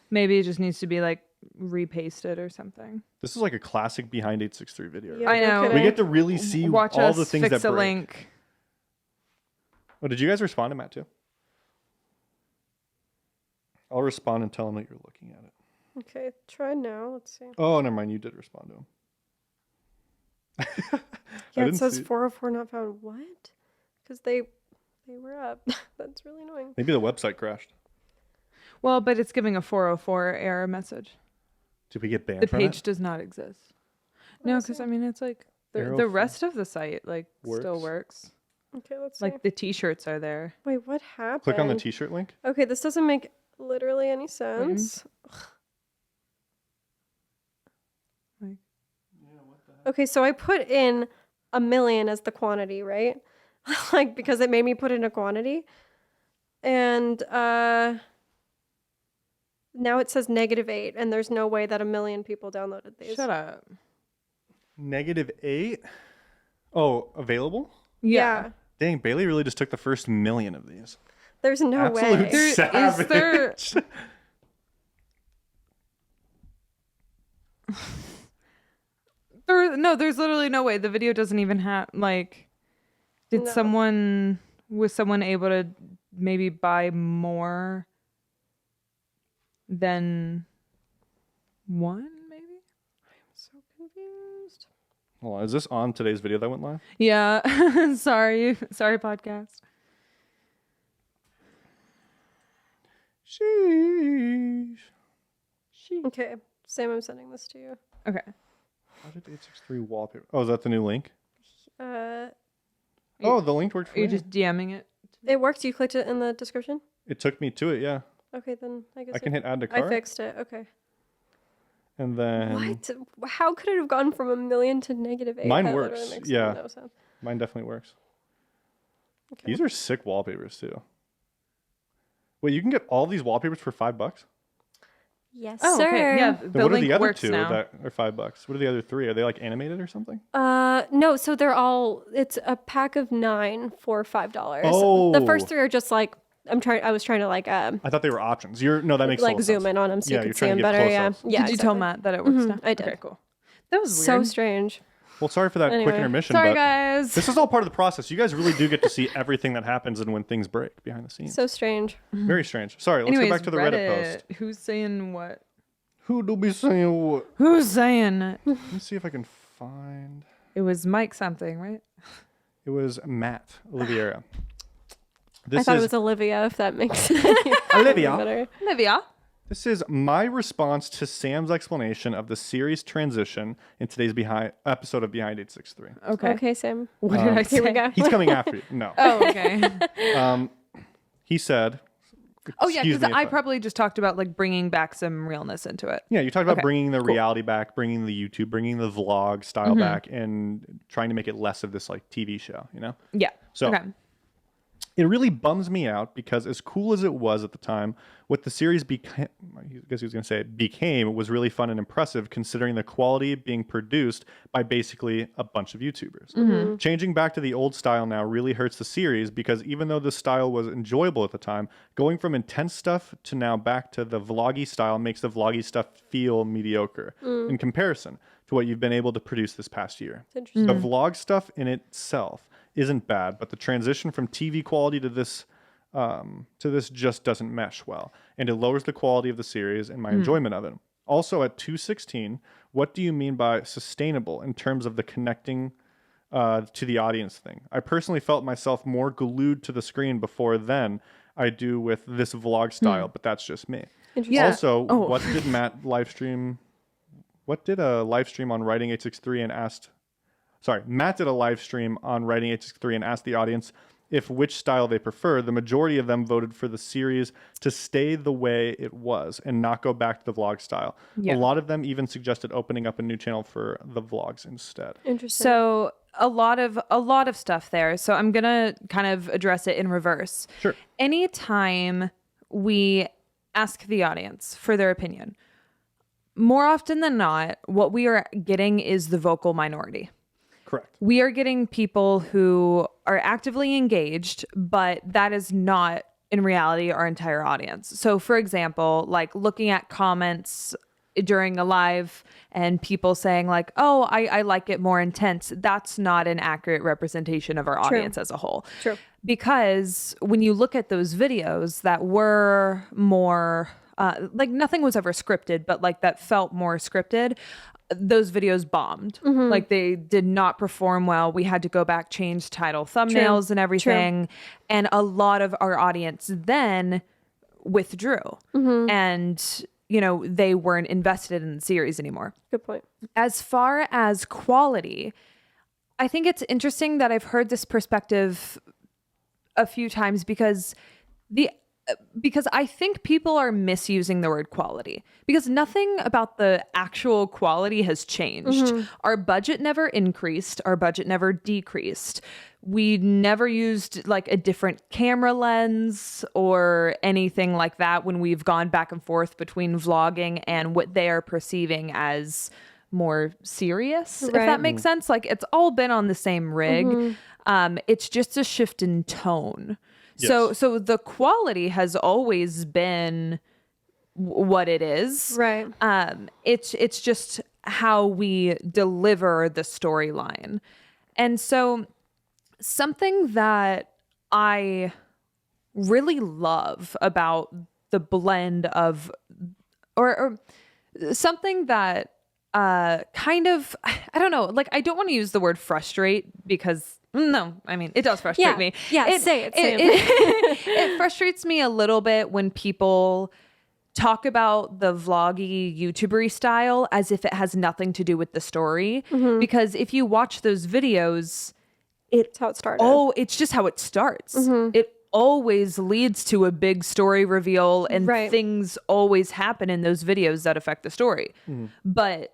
[SPEAKER 3] maybe it just needs to be like repasted or something.
[SPEAKER 1] this is like a classic behind 863 video.
[SPEAKER 2] Yeah,
[SPEAKER 3] I know.
[SPEAKER 2] could
[SPEAKER 1] We
[SPEAKER 2] I-
[SPEAKER 1] get to really see
[SPEAKER 3] Watch
[SPEAKER 1] all
[SPEAKER 3] us
[SPEAKER 1] the things
[SPEAKER 3] fix
[SPEAKER 1] that
[SPEAKER 3] a
[SPEAKER 1] break.
[SPEAKER 3] link.
[SPEAKER 1] Oh, did you guys respond to Matt too? I'll respond and tell him that you're looking at it.
[SPEAKER 2] Okay, try now. Let's see.
[SPEAKER 1] Oh, never mind. You did respond to him. I
[SPEAKER 2] Yeah, it
[SPEAKER 1] didn't
[SPEAKER 2] says
[SPEAKER 1] see it.
[SPEAKER 2] 404 not found. What? Because they were up. That's really annoying.
[SPEAKER 1] Maybe the website crashed.
[SPEAKER 3] Well, but it's giving a 404 error message.
[SPEAKER 1] Did we get banned
[SPEAKER 3] The
[SPEAKER 1] from
[SPEAKER 3] page
[SPEAKER 1] it?
[SPEAKER 3] does not exist. No, because I mean it's like
[SPEAKER 1] Arrow
[SPEAKER 3] the
[SPEAKER 1] four.
[SPEAKER 3] rest of the site like still
[SPEAKER 1] Works.
[SPEAKER 3] works.
[SPEAKER 2] Okay, let's see.
[SPEAKER 3] Like the t-shirts are there.
[SPEAKER 2] Wait, what happened?
[SPEAKER 1] Click on the T-shirt link.
[SPEAKER 2] Okay, this doesn't make literally any sense.
[SPEAKER 3] Like,
[SPEAKER 2] Okay, so I put in 1,000,000 as the quantity, right? Like because it made me put in a quantity. And now it says -8, and there's no way that 1,000,000 people downloaded these.
[SPEAKER 3] shut up.
[SPEAKER 1] -8. Oh, available?
[SPEAKER 2] Yeah.
[SPEAKER 1] Dang, Bailey really just took the first 1,000,000 of these.
[SPEAKER 2] There's no
[SPEAKER 1] Absolute
[SPEAKER 2] way.
[SPEAKER 3] There- is
[SPEAKER 1] savage.
[SPEAKER 3] there- There's literally no way. The video doesn't even have like. Did
[SPEAKER 2] No.
[SPEAKER 3] was someone able to maybe buy more than one? Maybe.
[SPEAKER 2] So confused.
[SPEAKER 1] Hold on, is this on today's video that went live?
[SPEAKER 3] Yeah. sorry, podcast.
[SPEAKER 1] Sheesh.
[SPEAKER 2] Okay, Sam, I'm sending this to you.
[SPEAKER 3] Okay.
[SPEAKER 1] Project 863 wallpaper. Oh, is that the new link?
[SPEAKER 2] Uh,
[SPEAKER 1] Oh, the link worked for
[SPEAKER 3] Are you
[SPEAKER 1] me.
[SPEAKER 3] just DMing it?
[SPEAKER 2] it worked. You clicked it in the description.
[SPEAKER 1] It took me to it, yeah.
[SPEAKER 2] Okay, then I guess
[SPEAKER 1] I can hit add to cart.
[SPEAKER 2] I fixed it. Okay.
[SPEAKER 1] And then
[SPEAKER 2] What? How could it have gone from 1,000,000 to -8?
[SPEAKER 1] Mine
[SPEAKER 2] That
[SPEAKER 1] works,
[SPEAKER 2] literally makes
[SPEAKER 1] yeah.
[SPEAKER 2] no sense.
[SPEAKER 1] mine definitely works.
[SPEAKER 2] Okay.
[SPEAKER 1] These are sick wallpapers too. Wait, you can get all these wallpapers for $5?
[SPEAKER 2] Yes,
[SPEAKER 3] Oh,
[SPEAKER 2] sir.
[SPEAKER 3] okay. Yeah,
[SPEAKER 1] Then
[SPEAKER 3] the
[SPEAKER 1] what are
[SPEAKER 3] link
[SPEAKER 1] the other
[SPEAKER 3] works
[SPEAKER 1] two
[SPEAKER 3] now.
[SPEAKER 1] that are $5? What are the other three? Are they like animated or something?
[SPEAKER 2] No, so they're all. It's a pack of 9 for $5. The
[SPEAKER 1] Oh.
[SPEAKER 2] first 3 are just like I was trying to like
[SPEAKER 1] I thought they were options. No, that makes
[SPEAKER 2] like
[SPEAKER 1] total
[SPEAKER 2] zoom
[SPEAKER 1] sense.
[SPEAKER 2] in on them so
[SPEAKER 1] Yeah,
[SPEAKER 2] you
[SPEAKER 1] you're
[SPEAKER 2] could see
[SPEAKER 1] trying
[SPEAKER 2] them
[SPEAKER 1] to get
[SPEAKER 2] better. Yeah,
[SPEAKER 1] close-ups.
[SPEAKER 2] yeah.
[SPEAKER 3] Did you tell
[SPEAKER 2] exactly.
[SPEAKER 3] Matt that it works now?
[SPEAKER 2] I did.
[SPEAKER 3] Okay, cool. That was weird.
[SPEAKER 2] So strange.
[SPEAKER 1] Well, sorry for that quick
[SPEAKER 2] Anyway.
[SPEAKER 1] intermission,
[SPEAKER 3] Sorry,
[SPEAKER 1] but
[SPEAKER 3] guys.
[SPEAKER 1] this is all part of the process. You guys really do get to see everything that happens and when things break behind the scenes.
[SPEAKER 2] So strange.
[SPEAKER 1] Very strange. Sorry, let's
[SPEAKER 3] Anyways,
[SPEAKER 1] go back to the Reddit post.
[SPEAKER 3] Who's saying what?
[SPEAKER 1] Who do be saying what?
[SPEAKER 3] Who's saying it?
[SPEAKER 1] Let me see if I can find.
[SPEAKER 3] It was Mike something, right?
[SPEAKER 1] It was Matt Oliveira.
[SPEAKER 2] I
[SPEAKER 1] This
[SPEAKER 2] thought
[SPEAKER 1] is
[SPEAKER 2] it was Olivia, if that makes
[SPEAKER 1] Olivia.
[SPEAKER 2] better.
[SPEAKER 3] Olivia.
[SPEAKER 1] This is my response to Sam's explanation of the series transition in today's episode of Behind 863.
[SPEAKER 3] Okay.
[SPEAKER 2] Okay, Sam.
[SPEAKER 3] What did I say?
[SPEAKER 2] Here we go.
[SPEAKER 1] He's coming after you. No.
[SPEAKER 3] Oh, okay.
[SPEAKER 1] He said.
[SPEAKER 3] Oh, yeah,
[SPEAKER 1] excuse
[SPEAKER 3] because
[SPEAKER 1] me if
[SPEAKER 3] I probably just talked about like bringing back some realness into it.
[SPEAKER 1] Yeah, you talked about
[SPEAKER 3] Okay,
[SPEAKER 1] bringing the reality back, bringing the YouTube, bringing the vlog style
[SPEAKER 3] Mm-hmm.
[SPEAKER 1] back, and trying to make it less of this like TV show, you know?
[SPEAKER 3] Yeah.
[SPEAKER 1] So-
[SPEAKER 3] okay.
[SPEAKER 1] It really bums me out because as cool as it was at the time, what the series became, I guess he was going to say it became, was really fun and impressive considering the quality being produced by basically a bunch of YouTubers. Changing back to the old style now really hurts the series because even though the style was enjoyable at the time, going from intense stuff to now back to the vloggy style makes the vloggy stuff feel mediocre in comparison. to what you've been able to produce this past year.
[SPEAKER 2] It's interesting.
[SPEAKER 1] The vlog stuff in itself isn't bad, but the transition from TV quality to this just doesn't mesh well, and it lowers the quality of the series and my enjoyment of it. Also, at 2:16, what do you mean by sustainable in terms of the connecting to the audience thing? I personally felt myself more glued to the screen before then I do with this vlog style, but that's just me.
[SPEAKER 3] Yeah.
[SPEAKER 1] Also, what did Matt live stream? What did a live stream on Writing 863 and asked? Sorry, Matt did a live stream on Writing 863 and asked the audience if which style they prefer. The majority of them voted for the series to stay the way it was and not go back to the vlog style.
[SPEAKER 3] Yeah.
[SPEAKER 1] A lot of them even suggested opening up a new channel for the vlogs instead.
[SPEAKER 2] Interesting.
[SPEAKER 3] So a lot of stuff there. So I'm gonna kind of address it in reverse.
[SPEAKER 1] Sure.
[SPEAKER 3] Anytime we ask the audience for their opinion, more often than not, what we are getting is the vocal minority.
[SPEAKER 1] Correct.
[SPEAKER 3] We are getting people who are actively engaged, but that is not in reality our entire audience. So for example, like looking at comments during a live and people saying like, oh, I like it more intense. That's not an accurate representation of our audience as a whole.
[SPEAKER 2] True.
[SPEAKER 3] Because when you look at those videos that were more like nothing was ever scripted, but like that felt more scripted, those videos bombed. Like they did not perform well. We had to go back, change title, thumbnails and everything. And a lot of our audience then withdrew and, you know, they weren't invested in the series anymore.
[SPEAKER 2] Good point.
[SPEAKER 3] As far as quality, I think it's interesting that I've heard this perspective a few times because I think people are misusing the word quality because nothing about the actual quality has changed. Our budget never increased. Our budget never decreased. We never used like a different camera lens or anything like that when we've gone back and forth between vlogging and what they are perceiving as more serious, if that makes sense. Like it's all been on the same rig. It's just a shift in tone.
[SPEAKER 1] Yes.
[SPEAKER 3] So the quality has always been what it is.
[SPEAKER 2] Right.
[SPEAKER 3] It's just how we deliver the storyline. And so something that I really love about the blend of or something that kind of, I don't know, like I don't want to use the word frustrate because no, I mean, it does frustrate me.
[SPEAKER 2] Yeah, say it.
[SPEAKER 3] It frustrates me a little bit when people talk about the vloggy YouTubery style as if it has nothing to do with the story. Because if you watch those videos,
[SPEAKER 2] That's how it started.
[SPEAKER 3] oh, it's just how it starts. It always leads to a big story reveal and
[SPEAKER 2] Right.
[SPEAKER 3] things always happen in those videos that affect the story. But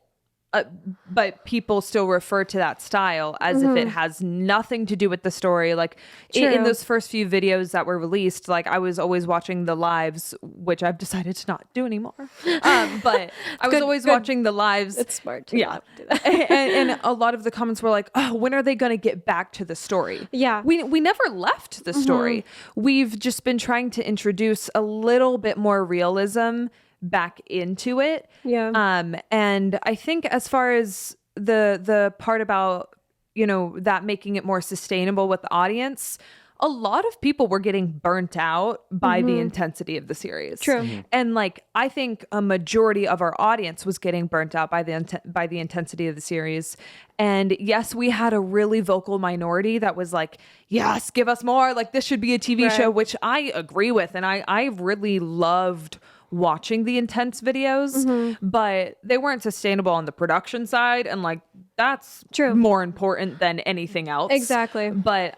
[SPEAKER 3] people still refer to that style as if it has nothing to do with the story. Like in
[SPEAKER 2] True.
[SPEAKER 3] those first few videos that were released, like I was always watching the lives, which I've decided to not do anymore. But I was always watching the lives.
[SPEAKER 2] It's smart to
[SPEAKER 3] Yeah.
[SPEAKER 2] not do that.
[SPEAKER 3] and a lot of the comments were like, oh, when are they going to get back to the story?
[SPEAKER 2] Yeah.
[SPEAKER 3] We never left the story. We've just been trying to introduce a little bit more realism back into it.
[SPEAKER 2] Yeah.
[SPEAKER 3] And I think as far as the part about, you know, that making it more sustainable with the audience, a lot of people were getting burnt out by the intensity of the series.
[SPEAKER 2] True.
[SPEAKER 3] And like I think a majority of our audience was getting burnt out by the intensity of the series. And yes, we had a really vocal minority that was like, yes, give us more. Like this should be a TV show, which I agree with. And I really loved watching the intense videos, but they weren't sustainable on the production side. And like, that's
[SPEAKER 2] True.
[SPEAKER 3] more important than anything else.
[SPEAKER 2] Exactly.
[SPEAKER 3] But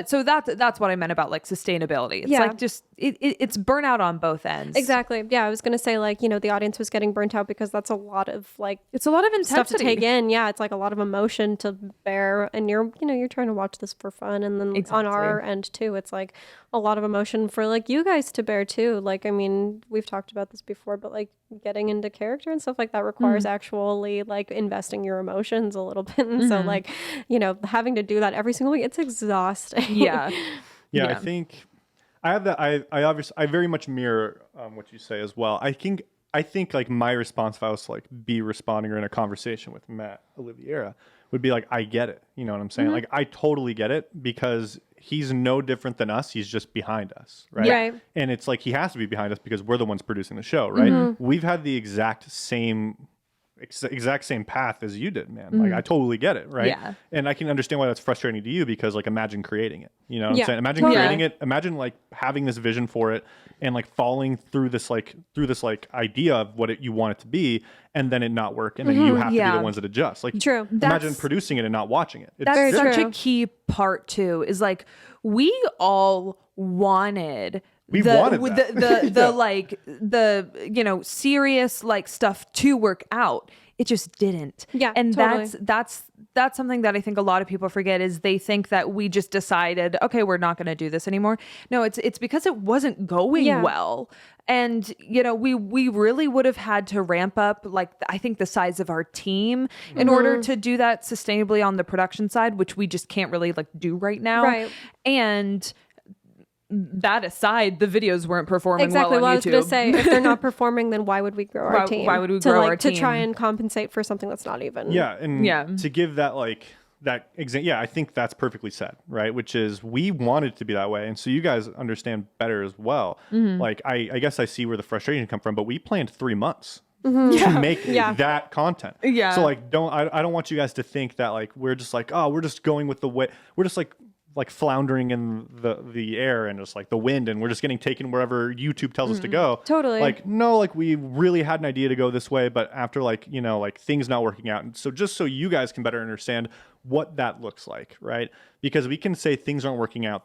[SPEAKER 3] so that's what I meant about like sustainability. It's
[SPEAKER 2] Yeah.
[SPEAKER 3] like just it's burnout on both ends.
[SPEAKER 2] Exactly. Yeah, I was gonna say like, you know, the audience was getting burnt out because that's a lot of like
[SPEAKER 3] It's a lot of intensity.
[SPEAKER 2] stuff to take in. Yeah, it's like a lot of emotion to bear, and you're trying to watch this for fun, and then on our end too, it's like a lot of emotion for like you guys to bear too. Like, I mean, we've talked about this before, but like getting into character and stuff like that requires actually like investing your emotions a little bit, and so like, you know, having to do that every single week, it's exhausting.
[SPEAKER 3] Yeah.
[SPEAKER 1] Yeah,
[SPEAKER 3] Yeah.
[SPEAKER 1] I think I have that. I obviously I very much mirror what you say as well. I think I think like my response if I was to like be responding or in a conversation with Matt Oliveira would be like, I get it. You know what I'm saying? Like I totally get it because he's no different than us. He's just behind us. Right.
[SPEAKER 2] Right.
[SPEAKER 1] And it's like, he has to be behind us because we're the ones producing the show. Right. We've had the exact same path as you did, man. Like I totally get it, right?
[SPEAKER 3] Yeah.
[SPEAKER 1] And I can understand why that's frustrating to you because like imagine creating it. You know what
[SPEAKER 2] Yeah,
[SPEAKER 1] I'm saying? Imagine
[SPEAKER 2] totally.
[SPEAKER 1] creating it. Imagine like having this vision for it and like falling through this idea of what you want it to be, and then it not work, and then you have to be
[SPEAKER 3] Yeah.
[SPEAKER 1] the ones that adjust. Like
[SPEAKER 2] True.
[SPEAKER 1] imagine
[SPEAKER 3] That's-
[SPEAKER 1] producing it and not watching it. It's
[SPEAKER 3] That's
[SPEAKER 2] Very
[SPEAKER 3] such
[SPEAKER 2] true.
[SPEAKER 3] a key part too, is like we all wanted
[SPEAKER 1] We
[SPEAKER 3] the
[SPEAKER 1] wanted
[SPEAKER 3] with
[SPEAKER 1] that.
[SPEAKER 3] the like the serious like stuff to work out. It just didn't.
[SPEAKER 2] Yeah,
[SPEAKER 3] and
[SPEAKER 2] totally.
[SPEAKER 3] that's something that I think a lot of people forget is they think that we just decided, okay, we're not going to do this anymore. No, it's because it wasn't going
[SPEAKER 2] Yeah.
[SPEAKER 3] well. And we really would have had to ramp up like I think the size of our team in order to do that sustainably on the production side, which we just can't really like do right now.
[SPEAKER 2] Right.
[SPEAKER 3] And that aside, the videos weren't performing
[SPEAKER 2] Exactly
[SPEAKER 3] well on
[SPEAKER 2] what I was
[SPEAKER 3] YouTube.
[SPEAKER 2] going to say. If they're not performing, then why would we grow our
[SPEAKER 3] Why-
[SPEAKER 2] team?
[SPEAKER 3] why would we
[SPEAKER 2] to,
[SPEAKER 3] grow
[SPEAKER 2] like,
[SPEAKER 3] our
[SPEAKER 2] to try
[SPEAKER 3] team?
[SPEAKER 2] and compensate for something that's not even.
[SPEAKER 1] Yeah, and
[SPEAKER 3] Yeah.
[SPEAKER 1] to give that like that example, yeah, I think that's perfectly said, right? Which is we wanted it to be that way, and so you guys understand better as well. Like I guess I see where the frustration come from, but we planned 3 months to make
[SPEAKER 2] Yeah.
[SPEAKER 1] that content.
[SPEAKER 3] Yeah.
[SPEAKER 1] So like, I don't want you guys to think that like we're just like, oh, we're just going with the way, we're just like floundering in the air and just like the wind, and we're just getting taken wherever YouTube tells us to go.
[SPEAKER 2] Totally.
[SPEAKER 1] Like no, like we really had an idea to go this way, but after like like things not working out, and so just so you guys can better understand what that looks like, right? Because we can say things aren't working out,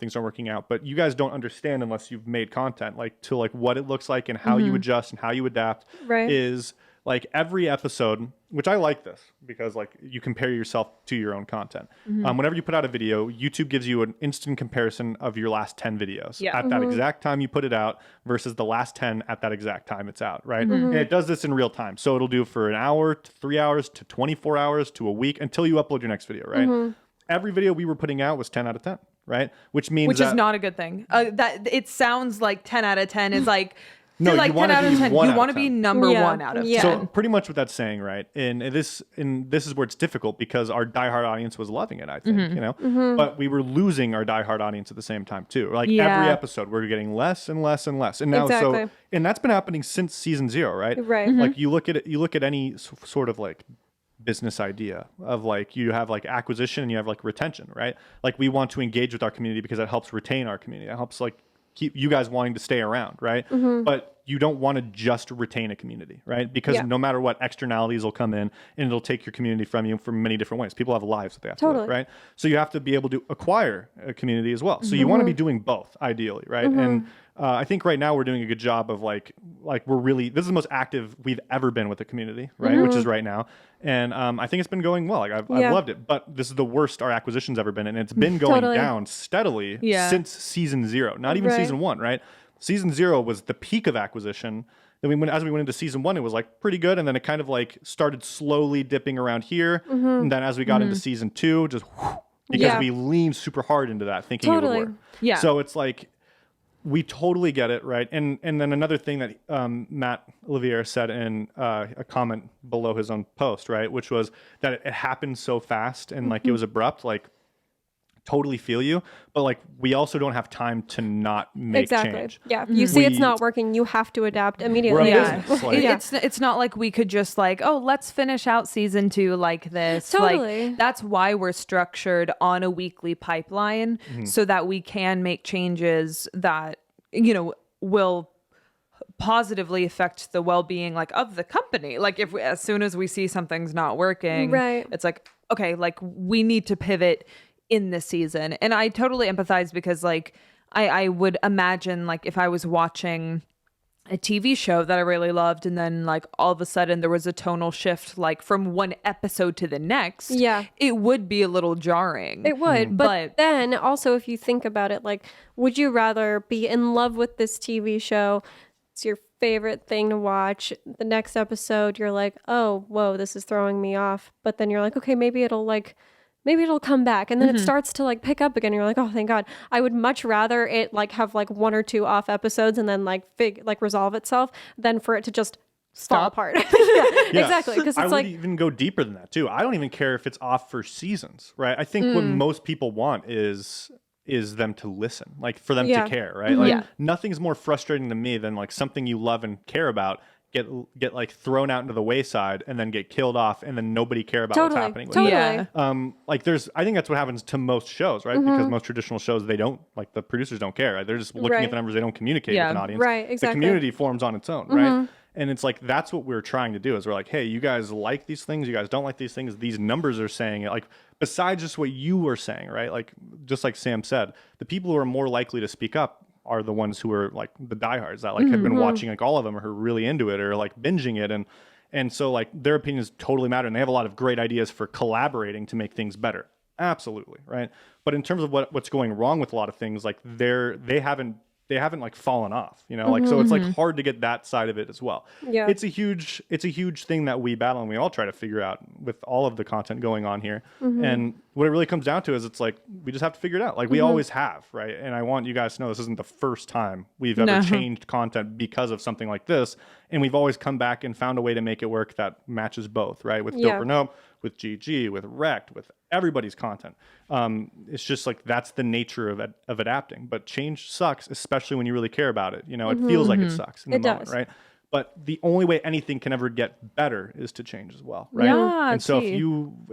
[SPEAKER 1] but you guys don't understand unless you've made content like to like what it looks like and how you adjust and how you adapt.
[SPEAKER 2] Right.
[SPEAKER 1] Is like every episode, which I like this because like you compare yourself to your own content. Whenever you put out a video, YouTube gives you an instant comparison of your last 10 videos
[SPEAKER 3] Yeah.
[SPEAKER 1] at that exact time you put it out versus the last 10 at that exact time it's out, right? And it does this in real time. So it'll do for an hour to 3 hours to 24 hours to a week until you upload your next video, right? Every video we were putting out was 10 out of 10, right? Which means
[SPEAKER 3] Which
[SPEAKER 1] that
[SPEAKER 3] is not a good thing. That it sounds like 10 out of 10 is like
[SPEAKER 1] No,
[SPEAKER 3] like
[SPEAKER 1] you
[SPEAKER 3] 10
[SPEAKER 1] wanna
[SPEAKER 3] out of
[SPEAKER 1] be
[SPEAKER 3] 10.
[SPEAKER 1] 1
[SPEAKER 3] You
[SPEAKER 1] out of
[SPEAKER 3] want to be
[SPEAKER 1] 10.
[SPEAKER 3] number
[SPEAKER 2] Yeah.
[SPEAKER 3] 1 out of
[SPEAKER 2] Yeah.
[SPEAKER 3] 10.
[SPEAKER 1] So pretty much what that's saying, right? And this is where it's difficult because our diehard audience was loving it, I think, but we were losing our diehard audience at the same time too. Like
[SPEAKER 3] Yeah.
[SPEAKER 1] every episode, we're getting less and less and less. And now,
[SPEAKER 2] Exactly.
[SPEAKER 1] and that's been happening since season 0, right?
[SPEAKER 2] Right.
[SPEAKER 1] Like you look at any sort of like business idea of like you have like acquisition and you have like retention, right? Like we want to engage with our community because that helps retain our community. It helps like keep you guys wanting to stay around, right? But you don't want to just retain a community, right? Because
[SPEAKER 2] Yeah.
[SPEAKER 1] no matter what, externalities will come in and it'll take your community from you from many different ways. People have lives that they have to
[SPEAKER 2] Totally.
[SPEAKER 1] live, right? So you have to be able to acquire a community as well. So you want to be doing both ideally, right? And I think right now we're doing a good job of like we're really, this is the most active we've ever been with the community, right? Which is right now. And I think it's been going well. Like I've
[SPEAKER 2] Yeah.
[SPEAKER 1] loved it, but this is the worst our acquisition's ever been. And it's been going
[SPEAKER 2] Totally.
[SPEAKER 1] down steadily
[SPEAKER 3] Yeah.
[SPEAKER 1] since season 0, not even
[SPEAKER 2] Right.
[SPEAKER 1] season 1, right? Season 0 was the peak of acquisition. Then as we went into season 1, it was like pretty good. And then it kind of like started slowly dipping around here. And then as we got into season 2, just because
[SPEAKER 2] Yeah.
[SPEAKER 1] we leaned super hard into that thinking it
[SPEAKER 2] Totally.
[SPEAKER 1] would work.
[SPEAKER 3] Yeah.
[SPEAKER 1] So it's like, we totally get it, right? And then another thing that Matt Olivier said in a comment below his own post, right? Which was that it happened so fast and like it was abrupt, like totally feel you. But like we also don't have time to not make
[SPEAKER 2] Exactly.
[SPEAKER 1] change.
[SPEAKER 2] Yeah. If you see it's
[SPEAKER 1] We-
[SPEAKER 2] not working, you have to adapt
[SPEAKER 1] We're a
[SPEAKER 2] immediately.
[SPEAKER 3] Yeah.
[SPEAKER 1] business. Like,
[SPEAKER 2] Yeah.
[SPEAKER 3] It's not like we could just like, oh, let's finish out season 2 like this.
[SPEAKER 2] Totally.
[SPEAKER 3] Like that's why we're structured on a weekly pipeline so that we can make changes that, will positively affect the well-being like of the company. Like if as soon as we see something's not working,
[SPEAKER 2] Right.
[SPEAKER 3] it's like, okay, like we need to pivot in this season. And I totally empathize because like I would imagine like if I was watching a TV show that I really loved and then like all of a sudden there was a tonal shift like from one episode to the next,
[SPEAKER 2] Yeah.
[SPEAKER 3] it would be a little jarring.
[SPEAKER 2] It would.
[SPEAKER 3] Mm.
[SPEAKER 2] But then also, if you think about it, like, would you rather be in love with this TV show? It's your favorite thing to watch. The next episode, you're like, oh, whoa, this is throwing me off. But then you're like, okay, maybe it'll come back. And then it starts to like pick up again. You're like, oh, thank God. I would much rather it like have like 1 or 2 off episodes and then like resolve itself than for it to just fall
[SPEAKER 3] Stop.
[SPEAKER 2] apart. Yeah,
[SPEAKER 1] Yeah.
[SPEAKER 2] exactly. Because
[SPEAKER 1] I
[SPEAKER 2] it's
[SPEAKER 1] would
[SPEAKER 2] like,
[SPEAKER 1] even go deeper than that too. I don't even care if it's off for seasons, right? I think what most people want is them to listen, like for them
[SPEAKER 2] Yeah.
[SPEAKER 1] to care, right? Like
[SPEAKER 3] Yeah.
[SPEAKER 1] nothing's more frustrating to me than like something you love and care about get like thrown out into the wayside and then get killed off and then nobody care about what's
[SPEAKER 2] totally,
[SPEAKER 1] happening with
[SPEAKER 2] totally.
[SPEAKER 1] it.
[SPEAKER 3] Yeah.
[SPEAKER 1] Like I think that's what happens to most shows, right? Because most traditional shows, they don't, like, the producers don't care, right? They're just looking
[SPEAKER 2] Right.
[SPEAKER 1] at the numbers. They don't communicate
[SPEAKER 3] Yeah.
[SPEAKER 1] with an audience.
[SPEAKER 2] Right, exactly.
[SPEAKER 1] The community forms on its own, right? And it's like, that's what we're trying to do is we're like, hey, you guys like these things, you guys don't like these things, these numbers are saying it. Like, besides just what you were saying, right? Like, just like Sam said, the people who are more likely to speak up are the ones who are like the diehards that like have been watching like all of them, or who are really into it, or like binging it, and so like their opinions totally matter, and they have a lot of great ideas for collaborating to make things better. Absolutely, right? But in terms of what's going wrong with a lot of things, like they haven't like fallen off, you know, like, so it's like hard to get that side of it as well.
[SPEAKER 2] Yeah.
[SPEAKER 1] It's a huge thing that we battle and we all try to figure out with all of the content going on here. And what it really comes down to is it's like, we just have to figure it out. Like we always have, right? And I want you guys to know this isn't the first time we've ever
[SPEAKER 3] No.
[SPEAKER 1] changed content because of something like this. And we've always come back and found a way to make it work that matches both, right? With
[SPEAKER 2] Yeah.
[SPEAKER 1] Dope or Nope, with GG, with Wrecked, with everybody's content. It's just like, that's the nature of adapting. But change sucks, especially when you really care about it. You know, it feels like it sucks in the
[SPEAKER 2] It
[SPEAKER 1] moment,
[SPEAKER 2] does.
[SPEAKER 1] right? But the only way anything can ever get better is to change as well, right?
[SPEAKER 3] Yeah,
[SPEAKER 1] And so
[SPEAKER 3] see.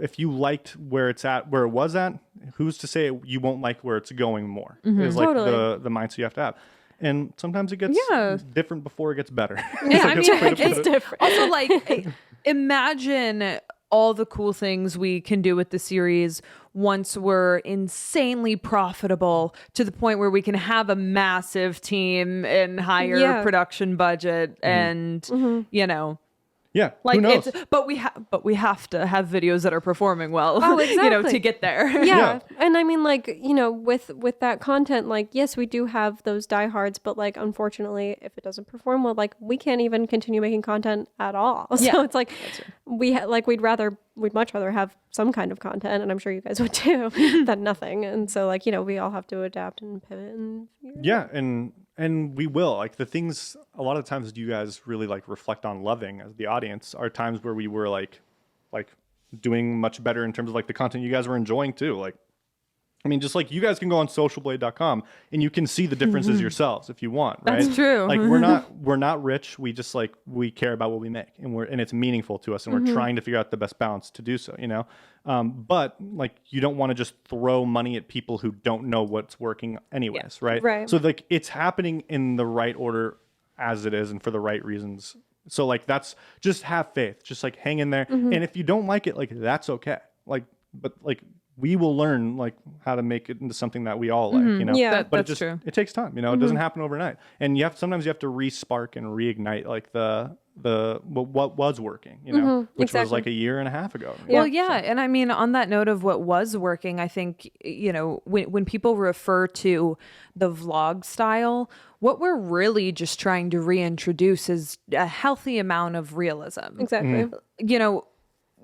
[SPEAKER 1] if you liked where it was at, who's to say you won't like where it's going more? Is like
[SPEAKER 2] Totally.
[SPEAKER 1] the mindset you have to have. And sometimes it gets
[SPEAKER 3] Yeah.
[SPEAKER 1] different before it gets better.
[SPEAKER 3] Yeah, I
[SPEAKER 1] It's
[SPEAKER 3] mean,
[SPEAKER 1] a way to put
[SPEAKER 3] it's
[SPEAKER 1] it.
[SPEAKER 2] different.
[SPEAKER 3] Also, like, imagine all the cool things we can do with the series once we're insanely profitable to the point where we can have a massive team and higher
[SPEAKER 2] Yeah.
[SPEAKER 3] production budget and, you know,
[SPEAKER 1] Yeah,
[SPEAKER 3] like
[SPEAKER 1] who knows?
[SPEAKER 3] but we have to have videos that are performing well,
[SPEAKER 2] Oh,
[SPEAKER 3] you know,
[SPEAKER 2] exactly.
[SPEAKER 3] to get there.
[SPEAKER 2] Yeah. And I mean, like, you know, with that content, like, yes, we do have those diehards, but like, unfortunately, if it doesn't perform well, like, we can't even continue making content at all. So
[SPEAKER 3] Yeah.
[SPEAKER 2] it's like, we'd much rather have some kind of content, and I'm sure you guys would too, than nothing. And so, like, you know, we all have to adapt and pivot and
[SPEAKER 1] Yeah, and we will. Like, the things a lot of times you guys really like reflect on loving as the audience are times where we were like doing much better in terms of like the content you guys were enjoying too. Like, I mean, just like you guys can go on socialblade.com and you can see the differences yourselves if you want, right?
[SPEAKER 3] That's true.
[SPEAKER 1] Like, we're not rich. We just like, we care about what we make, and it's meaningful to us, and we're trying to figure out the best balance to do so, you know? But like, you don't want to just throw money at people who don't know what's working anyways, right?
[SPEAKER 2] Right.
[SPEAKER 1] So like, it's happening in the right order as it is and for the right reasons. So like, that's just have faith, just like hang in there. And if you don't like it, like, that's okay. Like, but like, we will learn like how to make it into something that we all like, you know?
[SPEAKER 2] Yeah.
[SPEAKER 1] But
[SPEAKER 3] That's true.
[SPEAKER 1] it takes time, you know, it doesn't happen overnight. And sometimes you have to re-spark and reignite like what was working, you know, which was
[SPEAKER 2] exactly.
[SPEAKER 1] like a year and a half ago.
[SPEAKER 3] Well, yeah. And I mean, on that note of what was working, I think, you know, when people refer to the vlog style, what we're really just trying to reintroduce is a healthy amount of realism.
[SPEAKER 2] exactly.
[SPEAKER 3] You know,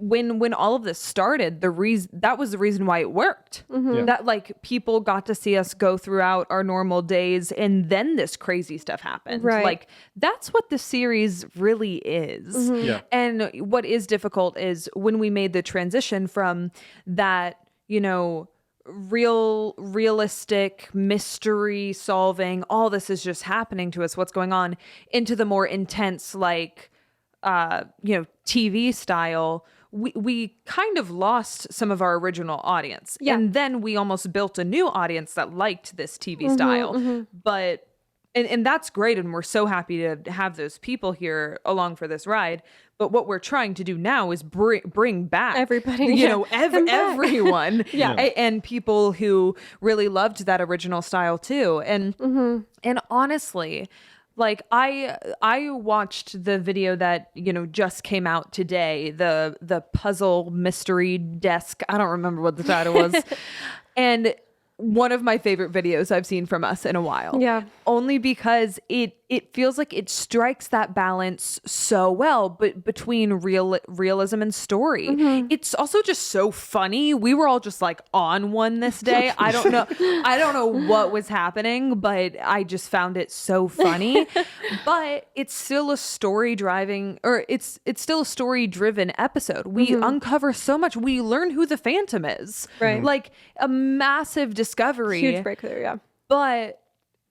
[SPEAKER 3] when all of this started, that was the reason why it worked.
[SPEAKER 1] Yeah.
[SPEAKER 3] That like people got to see us go throughout our normal days, and then this crazy stuff happened.
[SPEAKER 2] Right.
[SPEAKER 3] Like, that's what the series really is.
[SPEAKER 1] Yeah.
[SPEAKER 3] And what is difficult is when we made the transition from that, you know, realistic mystery solving, all this is just happening to us, what's going on, into the more intense, like, you know, TV style. We kind of lost some of our original audience.
[SPEAKER 2] Yeah.
[SPEAKER 3] And then we almost built a new audience that liked this TV style. But and that's great, and we're so happy to have those people here along for this ride. But what we're trying to do now is bring back
[SPEAKER 2] Everybody,
[SPEAKER 3] you
[SPEAKER 2] yeah.
[SPEAKER 3] know,
[SPEAKER 2] Come back.
[SPEAKER 3] everyone,
[SPEAKER 2] Yeah.
[SPEAKER 3] and people who really loved that original style too. And and honestly, like, I watched the video that, you know, just came out today, the puzzle mystery desk. I don't remember what the title was. And one of my favorite videos I've seen from us in a while.
[SPEAKER 2] Yeah.
[SPEAKER 3] Only because it it feels like it strikes that balance so well, but between realism and story. It's also just so funny. We were all just like on one this day. I don't know what was happening, but I just found it so funny. But it's still a story driven episode. We uncover so much. We learn who the Phantom is.
[SPEAKER 2] Right.
[SPEAKER 3] Like a massive discovery.
[SPEAKER 2] Huge breakthrough, yeah.
[SPEAKER 3] But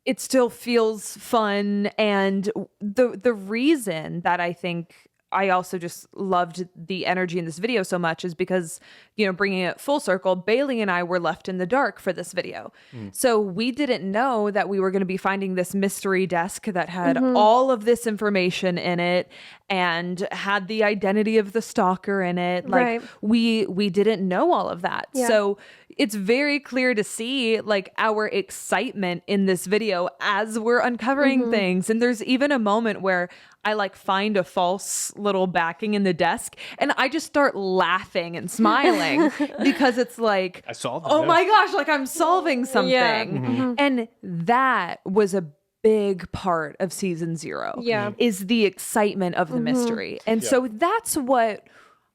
[SPEAKER 3] it still feels fun. And the reason that I think I also just loved the energy in this video so much is because, you know, bringing it full circle, Bailey and I were left in the dark for this video. So we didn't know that we were going to be finding this mystery desk that had all of this information in it and had the identity of the stalker in it. Like we didn't know all of that.
[SPEAKER 2] Yeah.
[SPEAKER 3] So it's very clear to see like our excitement in this video as we're uncovering things. And there's even a moment where I like find a false little backing in the desk and I just start laughing and smiling because it's like,
[SPEAKER 1] I saw that.
[SPEAKER 3] oh my gosh, like I'm solving something.
[SPEAKER 2] Yeah.
[SPEAKER 3] And that was a big part of season 0.
[SPEAKER 2] Yeah.
[SPEAKER 3] Is the excitement of the mystery. And so that's what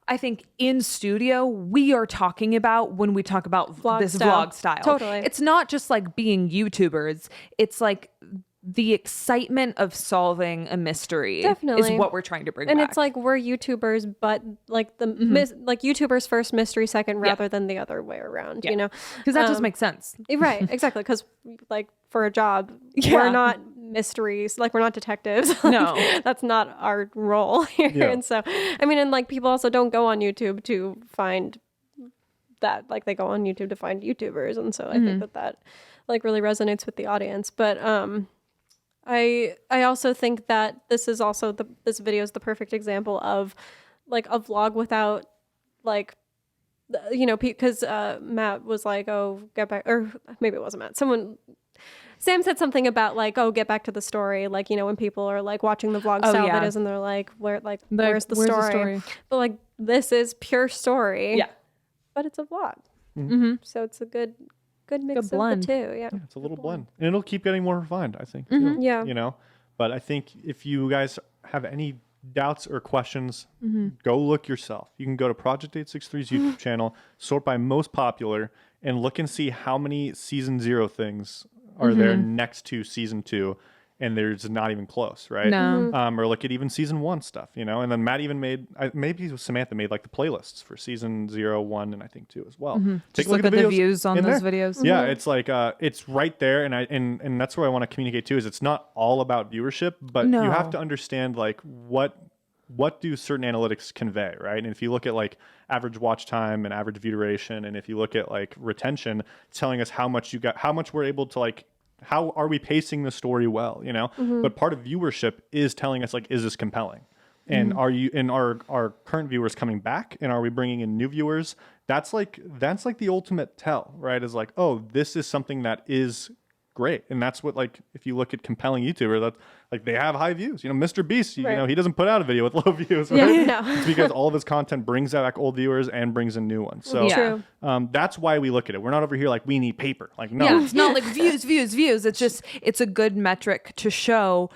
[SPEAKER 3] I think in studio we are talking about when we talk about this vlog style.
[SPEAKER 2] Totally.
[SPEAKER 3] It's not just like being YouTubers. It's like the excitement of solving a mystery
[SPEAKER 2] Definitely.
[SPEAKER 3] is what we're trying to bring
[SPEAKER 2] And
[SPEAKER 3] back.
[SPEAKER 2] it's like we're YouTubers, but like the like YouTubers first, mystery second, rather than the other way around. You know,
[SPEAKER 3] because that just makes sense.
[SPEAKER 2] right? Exactly. Because like for a job,
[SPEAKER 3] Yeah.
[SPEAKER 2] we're not mysteries. Like we're not detectives. Like,
[SPEAKER 3] No.
[SPEAKER 2] that's not our role here.
[SPEAKER 1] Yeah.
[SPEAKER 2] And so, I mean, and like people also don't go on YouTube to find that. Like they go on YouTube to find YouTubers, and so I think that like really resonates with the audience. But I also think that this is also this video is the perfect example of like a vlog without like, you know, because Matt was like, oh, get back, or maybe it wasn't Matt. Sam said something about like, oh, get back to the story. Like, you know, when people are like watching the vlog style videos and they're like, where's the story? But like, this is pure story.
[SPEAKER 3] Yeah.
[SPEAKER 2] But it's a vlog. So it's a good mix of
[SPEAKER 3] blend.
[SPEAKER 2] the two. Yeah.
[SPEAKER 1] It's a little blend, and it'll keep getting more refined, I think. Too,
[SPEAKER 2] Yeah.
[SPEAKER 1] you know. But I think if you guys have any doubts or questions, go look yourself. You can go to Project 863's YouTube channel, sort by most popular, and look and see how many season 0 things are there next to season 2. And there's not even close, right?
[SPEAKER 3] No.
[SPEAKER 1] Or look at even season 1 stuff, you know. And then Matt even made, maybe it was Samantha made like the playlists for season 0, 1, and I think 2 as well.
[SPEAKER 3] Just look at the views on
[SPEAKER 1] in
[SPEAKER 3] those
[SPEAKER 1] there.
[SPEAKER 3] videos.
[SPEAKER 1] Yeah, it's like it's right there, and that's where I want to communicate too. Is it's not all about viewership, but you have to understand like what do certain analytics convey, right? And if you look at like average watch time and average view duration, and if you look at like retention, it's telling us how much we're able to like. How are we pacing the story well, you know? But part of viewership is telling us like, is this compelling? And are our current viewers coming back? And are we bringing in new viewers? That's like the ultimate tell, right? Is like, oh, this is something that is great. And that's what, like, if you look at compelling YouTuber, that's like they have high views. You know, Mr. Beast, you know, he doesn't put out a video with low views, right?
[SPEAKER 2] Yeah, no.
[SPEAKER 1] It's because all of his content brings back old viewers and brings in new ones. So
[SPEAKER 2] True.
[SPEAKER 1] that's why we look at it. We're not over here like we need paper. Like, no.
[SPEAKER 3] Yeah, it's not like views. It's just, it's a good metric to show,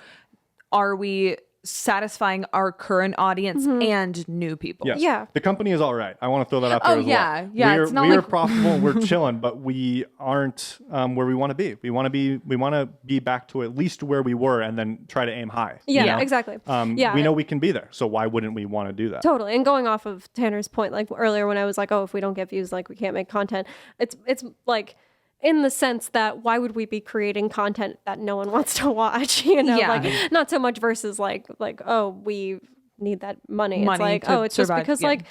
[SPEAKER 3] are we satisfying our current audience and new people?
[SPEAKER 1] Yes.
[SPEAKER 2] Yeah.
[SPEAKER 1] The company is all right. I want to throw that out there as well.
[SPEAKER 3] Yeah.
[SPEAKER 1] We're,
[SPEAKER 3] It's not
[SPEAKER 1] we are
[SPEAKER 3] like-
[SPEAKER 1] profitable and we're chilling, but we aren't where we want to be. We want to be back to at least where we were and then try to aim high.
[SPEAKER 2] Yeah,
[SPEAKER 1] you know?
[SPEAKER 2] exactly. Yeah.
[SPEAKER 1] We know we can be there. So why wouldn't we want to do that?
[SPEAKER 2] Totally. And going off of Tanner's point, like earlier when I was like, oh, if we don't get views, like we can't make content. It's like in the sense that why would we be creating content that no one wants to watch? You know,
[SPEAKER 3] Yeah.
[SPEAKER 2] like not so much versus like, oh, we need that money. It's like,
[SPEAKER 3] to
[SPEAKER 2] oh, it's just
[SPEAKER 3] survive.
[SPEAKER 2] because
[SPEAKER 3] Yeah.
[SPEAKER 2] like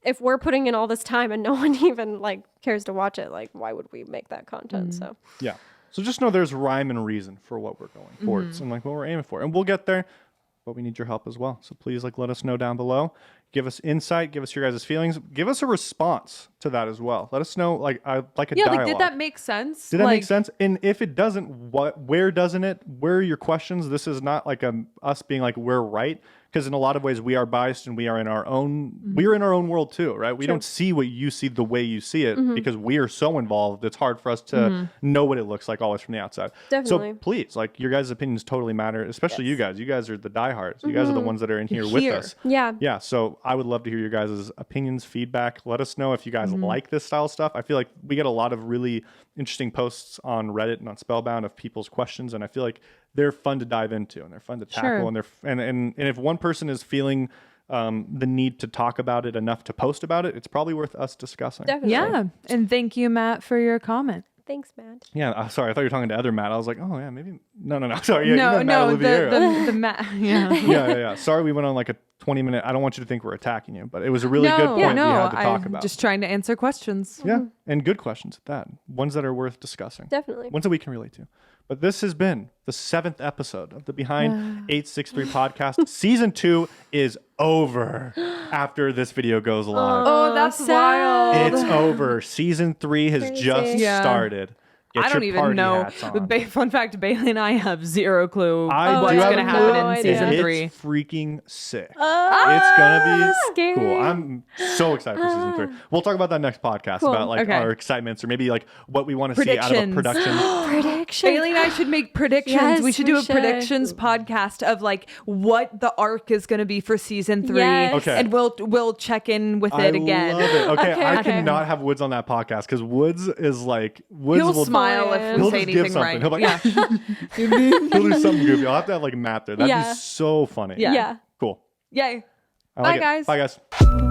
[SPEAKER 2] if we're putting in all this time and no one even like cares to watch it, like why would we make that content? So
[SPEAKER 1] Yeah. So just know there's rhyme and reason for what we're going towards and like what we're aiming for. And we'll get there, but we need your help as well. So please like let us know down below. Give us insight. Give us your guys' feelings. Give us a response to that as well. Let us know, like a
[SPEAKER 3] Yeah,
[SPEAKER 1] dialogue.
[SPEAKER 3] like did that make sense?
[SPEAKER 1] Did that make sense? And if it doesn't, where doesn't it? Where are your questions? This is not like us being like we're right, because in a lot of ways we are biased and we are in our own world too, right? We don't see what you see the way you see it because we are so involved. It's hard for us to know what it looks like always from the outside.
[SPEAKER 2] Definitely.
[SPEAKER 1] So please, like your guys' opinions totally matter, especially you guys. You guys are the diehards. You guys are the ones that are in here with us.
[SPEAKER 2] Yeah.
[SPEAKER 1] Yeah, so I would love to hear your guys' opinions, feedback. Let us know if you guys like this style stuff. I feel like we get a lot of really interesting posts on Reddit and on Spellbound of people's questions, and I feel like they're fun to dive into and they're fun to tackle. And and if one person is feeling the need to talk about it enough to post about it, it's probably worth us discussing.
[SPEAKER 2] Definitely.
[SPEAKER 3] Yeah. And thank you, Matt, for your comment.
[SPEAKER 2] Thanks, Matt.
[SPEAKER 1] Yeah, sorry, I thought you were talking to other Matt. I was like, oh yeah, maybe no. Sorry, yeah,
[SPEAKER 3] No,
[SPEAKER 1] you meant Matt Oliviera.
[SPEAKER 3] the Matt. Yeah.
[SPEAKER 1] yeah. Sorry, we went on like a 20-minute. I don't want you to think we're attacking you, but it was a really good point you had to talk about.
[SPEAKER 3] Just trying to answer questions.
[SPEAKER 1] Yeah, and good questions at that. Ones that are worth discussing.
[SPEAKER 2] Definitely.
[SPEAKER 1] Ones that we can relate to. But this has been the 7th episode of the Behind 863 podcast. Season 2 is over after this video goes live.
[SPEAKER 3] Oh, that's
[SPEAKER 2] sad.
[SPEAKER 3] wild.
[SPEAKER 1] It's over. Season 3 has
[SPEAKER 2] Crazy.
[SPEAKER 1] just
[SPEAKER 3] Yeah.
[SPEAKER 1] started. Get
[SPEAKER 3] I don't
[SPEAKER 1] your
[SPEAKER 3] even
[SPEAKER 1] party
[SPEAKER 3] know.
[SPEAKER 1] hats on.
[SPEAKER 3] Fun fact, Bailey and I have zero clue
[SPEAKER 1] I
[SPEAKER 3] what's
[SPEAKER 1] do have
[SPEAKER 3] going to
[SPEAKER 1] a clue.
[SPEAKER 3] happen in
[SPEAKER 2] idea.
[SPEAKER 3] season
[SPEAKER 1] It's
[SPEAKER 3] 3.
[SPEAKER 1] freaking sick.
[SPEAKER 2] Oh,
[SPEAKER 1] It's gonna be
[SPEAKER 2] scary.
[SPEAKER 1] cool. I'm so excited for season 3. We'll talk about that next podcast about like
[SPEAKER 3] Okay.
[SPEAKER 1] our excitements or maybe like what we want to see out of a
[SPEAKER 3] Predictions.
[SPEAKER 1] production.
[SPEAKER 2] Prediction.
[SPEAKER 3] Bailey and I should make predictions.
[SPEAKER 2] Yes,
[SPEAKER 3] we should do
[SPEAKER 2] we
[SPEAKER 3] a
[SPEAKER 2] should.
[SPEAKER 3] predictions podcast of like what the arc is going to be for season 3.
[SPEAKER 2] Yes.
[SPEAKER 1] Okay.
[SPEAKER 3] And we'll check in with
[SPEAKER 1] I
[SPEAKER 3] it again.
[SPEAKER 1] love it. Okay, I
[SPEAKER 2] Okay.
[SPEAKER 1] cannot have Woods on that podcast because Woods is like Woods
[SPEAKER 3] He'll
[SPEAKER 1] will
[SPEAKER 3] smile if
[SPEAKER 1] he'll
[SPEAKER 3] we say
[SPEAKER 1] just give
[SPEAKER 3] anything
[SPEAKER 1] something.
[SPEAKER 3] right.
[SPEAKER 1] He'll be like,
[SPEAKER 3] Yeah.
[SPEAKER 1] he'll do something goofy. I'll have to have like Matt there. That'd
[SPEAKER 2] Yeah.
[SPEAKER 1] be so funny.
[SPEAKER 3] Yeah.
[SPEAKER 2] Yeah.
[SPEAKER 1] Cool.
[SPEAKER 3] Yay.
[SPEAKER 1] I like
[SPEAKER 3] Bye,
[SPEAKER 1] it.
[SPEAKER 3] guys.
[SPEAKER 1] Bye guys.